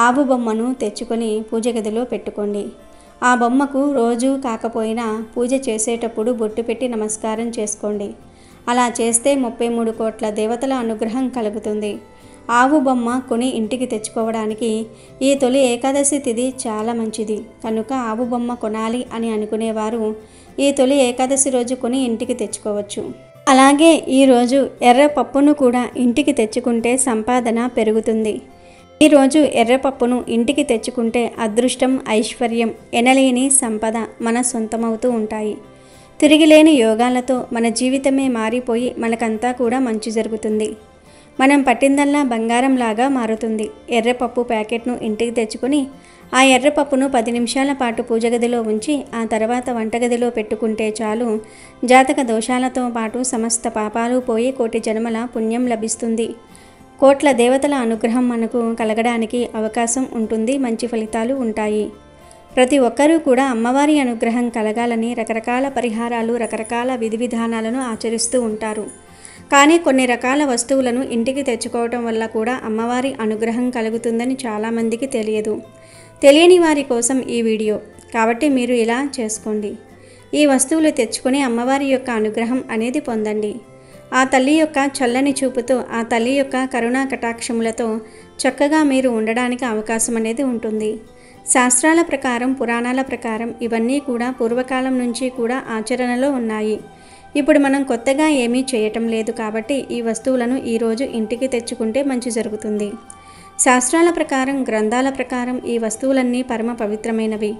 ఆవు బొమ్మను తెచ్చుకొని పూజ గదిలో పెట్టుకోండి. ఆ బొమ్మకు రోజు కాకపోయినా పూజ చేసేటప్పుడు బొట్టు పెట్టి నమస్కారం చేసుకోండి. అలా చేస్తే 33 కోట్ల దేవతల అనుగ్రహం కలుగుతుంది. ఆవు బొమ్మ కొని ఇంటికి తెచ్చుకోవడానికి ఈ తొలి ఏకాదశి తిథి చాలా మంచిది. కనుక ఆవు బొమ్మ కొనాలి అని అనుకునేవారు ఈ తొలి ఏకాదశి రోజు కొని ఇంటికి తెచ్చుకోవచ్చు. అలాగే ఈరోజు ఎర్ర పప్పును కూడా ఇంటికి తెచ్చుకుంటే సంపాదన పెరుగుతుంది. ఈరోజు ఎర్రపప్పును ఇంటికి తెచ్చుకుంటే అదృష్టం, ఐశ్వర్యం, ఎనలేని సంపద మన సొంతమవుతూ ఉంటాయి. తిరిగిలేని యోగాలతో మన జీవితమే మారిపోయి మనకంతా కూడా మంచి జరుగుతుంది. మనం పట్టిందల్లా బంగారంలాగా మారుతుంది. ఎర్రపప్పు ప్యాకెట్ను ఇంటికి తెచ్చుకొని ఆ ఎర్రపప్పును 10 నిమిషాల పాటు పూజ గదిలో ఉంచి ఆ తర్వాత వంటగదిలో పెట్టుకుంటే చాలు. జాతక దోషాలతో పాటు సమస్త పాపాలు పోయి కోటి జన్మల పుణ్యం లభిస్తుంది. కోట్ల దేవతల అనుగ్రహం మనకు కలగడానికి అవకాశం ఉంటుంది. మంచి ఫలితాలు ఉంటాయి. ప్రతి ఒక్కరూ కూడా అమ్మవారి అనుగ్రహం కలగాలని రకరకాల పరిహారాలు, రకరకాల విధి విధానాలను ఆచరిస్తూ ఉంటారు. కానీ కొన్ని రకాల వస్తువులను ఇంటికి తెచ్చుకోవటం వల్ల కూడా అమ్మవారి అనుగ్రహం కలుగుతుందని చాలామందికి తెలియదు. తెలియని వారి కోసం ఈ వీడియో. కాబట్టి మీరు ఇలా చేసుకోండి. ఈ వస్తువులు తెచ్చుకొని అమ్మవారి యొక్క అనుగ్రహం అనేది పొందండి. ఆ తల్లి యొక్క చల్లని చూపుతో, ఆ తల్లి యొక్క కరుణా కటాక్షములతో చక్కగా మీరు ఉండడానికి అవకాశం అనేది ఉంటుంది. శాస్త్రాల ప్రకారం, పురాణాల ప్రకారం ఇవన్నీ కూడా పూర్వకాలం నుంచి కూడా ఆచరణలో ఉన్నాయి. ఇప్పుడు మనం కొత్తగా ఏమీ చేయటం లేదు. కాబట్టి ఈ వస్తువులను ఈరోజు ఇంటికి తెచ్చుకుంటే మంచి జరుగుతుంది. శాస్త్రాల ప్రకారం, గ్రంథాల ప్రకారం ఈ వస్తువులన్నీ పరమ పవిత్రమైనవి,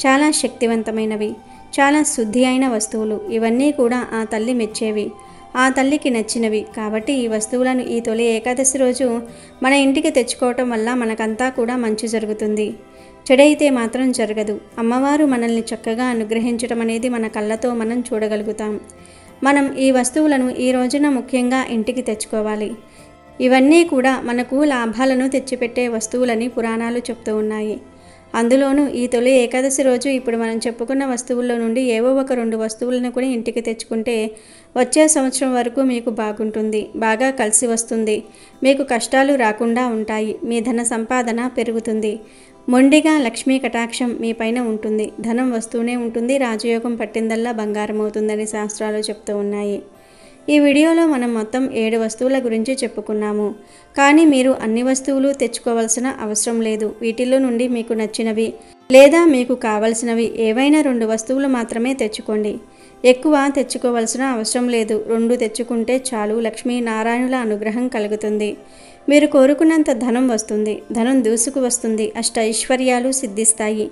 చాలా శక్తివంతమైనవి, చాలా శుద్ధి అయిన వస్తువులు. ఇవన్నీ కూడా ఆ తల్లి మెచ్చేవి, ఆ తల్లికి నచ్చినవి. కాబట్టి ఈ వస్తువులను ఈ తొలి ఏకాదశి రోజు మన ఇంటికి తెచ్చుకోవటం వల్ల మనకంతా కూడా మంచి జరుగుతుంది. చెడైతే మాత్రం జరగదు. అమ్మవారు మనల్ని చక్కగా అనుగ్రహించడం అనేది మన కళ్ళతో మనం చూడగలుగుతాం. మనం ఈ వస్తువులను ఈ రోజున ముఖ్యంగా ఇంటికి తెచ్చుకోవాలి. ఇవన్నీ కూడా మనకు లాభాలను తెచ్చిపెట్టే వస్తువులని పురాణాలు చెప్తూ ఉన్నాయి. అందులోనూ ఈ తొలి ఏకాదశి రోజు ఇప్పుడు మనం చెప్పుకున్న వస్తువుల్లో నుండి ఏవో ఒక 2 వస్తువులను కూడా ఇంటికి తెచ్చుకుంటే వచ్చే సంవత్సరం వరకు మీకు బాగుంటుంది, బాగా కలిసి వస్తుంది. మీకు కష్టాలు రాకుండా ఉంటాయి. మీ ధన సంపాదన పెరుగుతుంది. మొండిగా లక్ష్మీ కటాక్షం మీ పైన ఉంటుంది. ధనం వస్తూనే ఉంటుంది. రాజయోగం పట్టిందల్లా బంగారం అవుతుందని శాస్త్రాలు చెప్తూ ఉన్నాయి. ఈ వీడియోలో మనం మొత్తం 7 వస్తువుల గురించి చెప్పుకున్నాము. కానీ మీరు అన్ని వస్తువులు తెచ్చుకోవాల్సిన అవసరం లేదు. వీటిల్లో నుండి మీకు నచ్చినవి లేదా మీకు కావలసినవి ఏవైనా 2 వస్తువులు మాత్రమే తెచ్చుకోండి. ఎక్కువ తెచ్చుకోవాల్సిన అవసరం లేదు. 2 తెచ్చుకుంటే చాలు. లక్ష్మీ నారాయణుల అనుగ్రహం కలుగుతుంది. మీరు కోరుకున్నంత ధనం వస్తుంది. ధనం దూసుకు వస్తుంది. అష్టైశ్వర్యాలు సిద్ధిస్తాయి.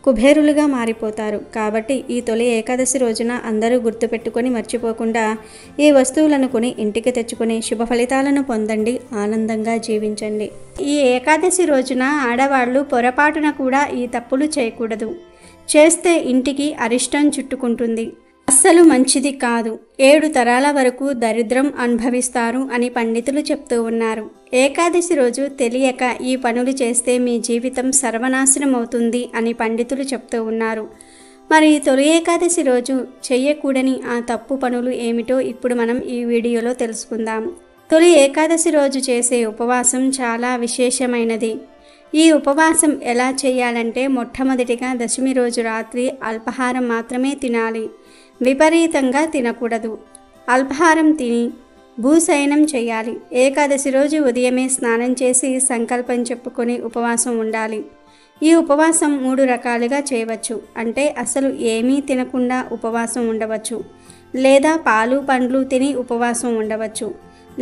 కుబేరులుగా మారిపోతారు. కాబట్టి ఈ తొలి ఏకాదశి రోజున అందరూ గుర్తుపెట్టుకొని మర్చిపోకుండా ఈ వస్తువులను కొని ఇంటికి తెచ్చుకొని శుభ ఫలితాలను పొందండి. ఆనందంగా జీవించండి. ఈ ఏకాదశి రోజున ఆడవాళ్ళు పొరపాటున కూడా ఈ తప్పులు చేయకూడదు. చేస్తే ఇంటికి అరిష్టం చుట్టుకుంటుంది. అస్సలు మంచిది కాదు. 7 తరాల వరకు దరిద్రం అనుభవిస్తారు అని పండితులు చెప్తూ ఉన్నారు. ఏకాదశి రోజు తెలియక ఈ పనులు చేస్తే మీ జీవితం సర్వనాశనం అవుతుంది అని పండితులు చెప్తూ ఉన్నారు. మరి తొలి ఏకాదశి రోజు చెయ్యకూడని ఆ తప్పు పనులు ఏమిటో ఇప్పుడు మనం ఈ వీడియోలో తెలుసుకుందాం. తొలి ఏకాదశి రోజు చేసే ఉపవాసం చాలా విశేషమైనది. ఈ ఉపవాసం ఎలా చేయాలంటే మొట్టమొదటిగా దశమి రోజు రాత్రి అల్పాహారం మాత్రమే తినాలి. విపరీతంగా తినకూడదు. అల్పాహారం తిని భూశయనం చేయాలి. ఏకాదశి రోజు ఉదయమే స్నానం చేసి సంకల్పం చెప్పుకొని ఉపవాసం ఉండాలి. ఈ ఉపవాసం 3 రకాలుగా చేయవచ్చు. అంటే అసలు ఏమీ తినకుండా ఉపవాసం ఉండవచ్చు, లేదా పాలు పండ్లు తిని ఉపవాసం ఉండవచ్చు,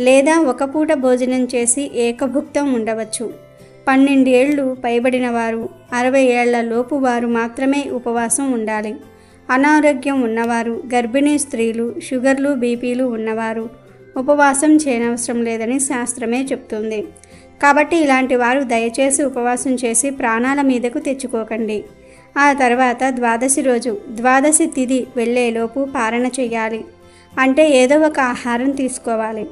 లేదా ఒక పూట భోజనం చేసి ఏకభుక్తం ఉండవచ్చు. 12 ఏళ్ళు పైబడిన వారు, 60 ఏళ్ల లోపు వారు మాత్రమే ఉపవాసం ఉండాలి. అనారోగ్యం ఉన్నవారు, గర్భిణీ స్త్రీలు, షుగర్లు, బీపీలు ఉన్నవారు ఉపవాసం చేయనవసరం లేదని శాస్త్రమే చెప్తుంది. కాబట్టి ఇలాంటి వారు దయచేసి ఉపవాసం చేసి ప్రాణాల మీదకు తెచ్చుకోకండి. ఆ తర్వాత ద్వాదశి రోజు ద్వాదశి తిథి వెళ్ళేలోపు పారణ చెయ్యాలి. అంటే ఏదో ఒక ఆహారం తీసుకోవాలి.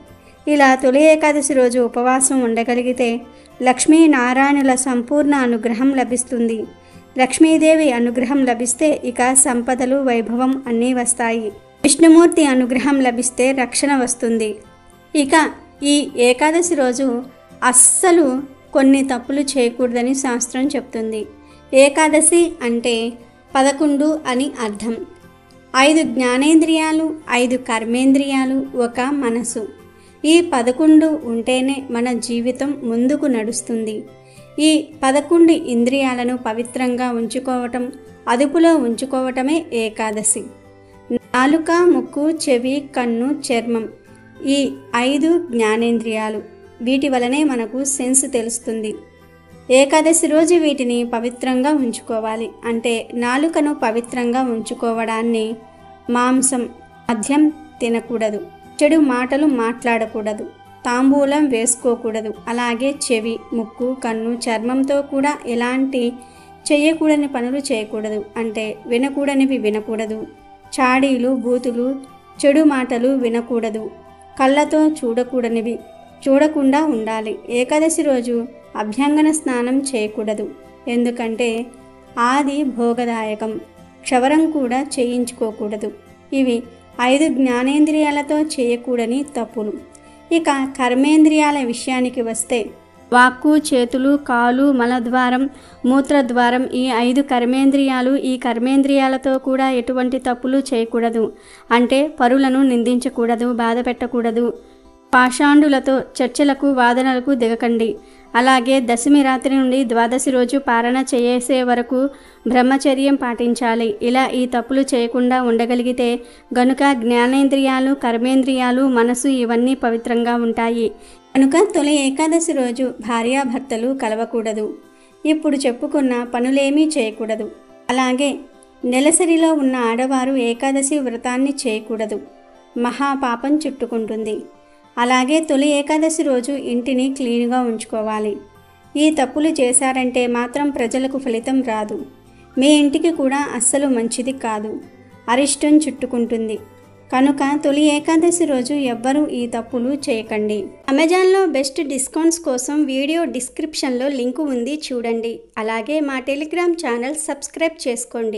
ఇలా తొలి ఏకాదశి రోజు ఉపవాసం ఉండగలిగితే లక్ష్మీనారాయణుల సంపూర్ణ అనుగ్రహం లభిస్తుంది. లక్ష్మీదేవి అనుగ్రహం లభిస్తే ఇక సంపదలు వైభవం అన్నీ వస్తాయి. విష్ణుమూర్తి అనుగ్రహం లభిస్తే రక్షణ వస్తుంది. ఇక ఈ ఏకాదశి రోజు అస్సలు కొన్ని తప్పులు చేయకూడదని శాస్త్రం చెప్తుంది. ఏకాదశి అంటే 11 అని అర్థం. 5 జ్ఞానేంద్రియాలు, 5 కర్మేంద్రియాలు, ఒక మనసు. ఈ 11 ఉంటేనే మన జీవితం ముందుకు నడుస్తుంది. ఈ 11 ఇంద్రియాలను పవిత్రంగా ఉంచుకోవటం, అదుపులో ఉంచుకోవటమే ఏకాదశి. నాలుక, ముక్కు, చెవి, కన్ను, చర్మం, ఈ 5 జ్ఞానేంద్రియాలు. వీటి వలనే మనకు సెన్స్ తెలుస్తుంది. ఏకాదశి రోజు వీటిని పవిత్రంగా ఉంచుకోవాలి. అంటే నాలుకను పవిత్రంగా ఉంచుకోవడాన్ని మాంసం, మద్యం తినకూడదు, చెడు మాటలు మాట్లాడకూడదు, తాంబూలం వేసుకోకూడదు. అలాగే చెవి, ముక్కు, కన్ను, చర్మంతో కూడా ఎలాంటి చేయకూడని పనులు చేయకూడదు. అంటే వినకూడనివి వినకూడదు, చాడీలు, బూతులు, చెడు మాటలు వినకూడదు, కళ్ళతో చూడకూడనివి చూడకుండా ఉండాలి. ఏకాదశి రోజు అభ్యంగన స్నానం చేయకూడదు. ఎందుకంటే ఆది భోగదాయకం. క్షవరం కూడా చేయించుకోకూడదు. ఇవి 5 జ్ఞానేంద్రియాలతో చేయకూడని తప్పులు. ఇక కర్మేంద్రియాల విషయానికి వస్తే వాక్కు, చేతులు, కాలు, మలద్వారం, మూత్రద్వారం, ఈ 5 కర్మేంద్రియాలు. ఈ కర్మేంద్రియాలతో కూడా ఎటువంటి తప్పులు చేయకూడదు. అంటే పరులను నిందించకూడదు, బాధ పెట్టకూడదు, పాషాండులతో చర్చలకు, వాదనలకు దిగకండి. అలాగే దశమి రాత్రి నుండి ద్వాదశి రోజు పారణ చేసే వరకు బ్రహ్మచర్యం పాటించాలి. ఇలా ఈ తప్పులు చేయకుండా ఉండగలిగితే గనుక జ్ఞానేంద్రియాలు, కర్మేంద్రియాలు, మనసు ఇవన్నీ పవిత్రంగా ఉంటాయి. కనుక తొలి ఏకాదశి రోజు భార్యాభర్తలు కలవకూడదు. ఇప్పుడు చెప్పుకున్న పనులేమీ చేయకూడదు. అలాగే నెలసరిలో ఉన్న ఆడవారు ఏకాదశి వ్రతాన్ని చేయకూడదు. మహాపాపం చుట్టుకుంటుంది. అలాగే తొలి ఏకాదశి రోజు ఇంటిని క్లీన్గా ఉంచుకోవాలి. ఈ తప్పులు చేశారంటే మాత్రం ప్రజలకు ఫలితం రాదు. మీ ఇంటికి కూడా అస్సలు మంచిది కాదు. అరిష్టం చుట్టుకుంటుంది. కనుక తొలి ఏకాదశి రోజు ఎవ్వరూ ఈ తప్పులు చేయకండి. అమెజాన్లో బెస్ట్ డిస్కౌంట్స్ కోసం వీడియో డిస్క్రిప్షన్లో లింకు ఉంది, చూడండి. అలాగే మా టెలిగ్రామ్ ఛానల్ సబ్స్క్రైబ్ చేసుకోండి.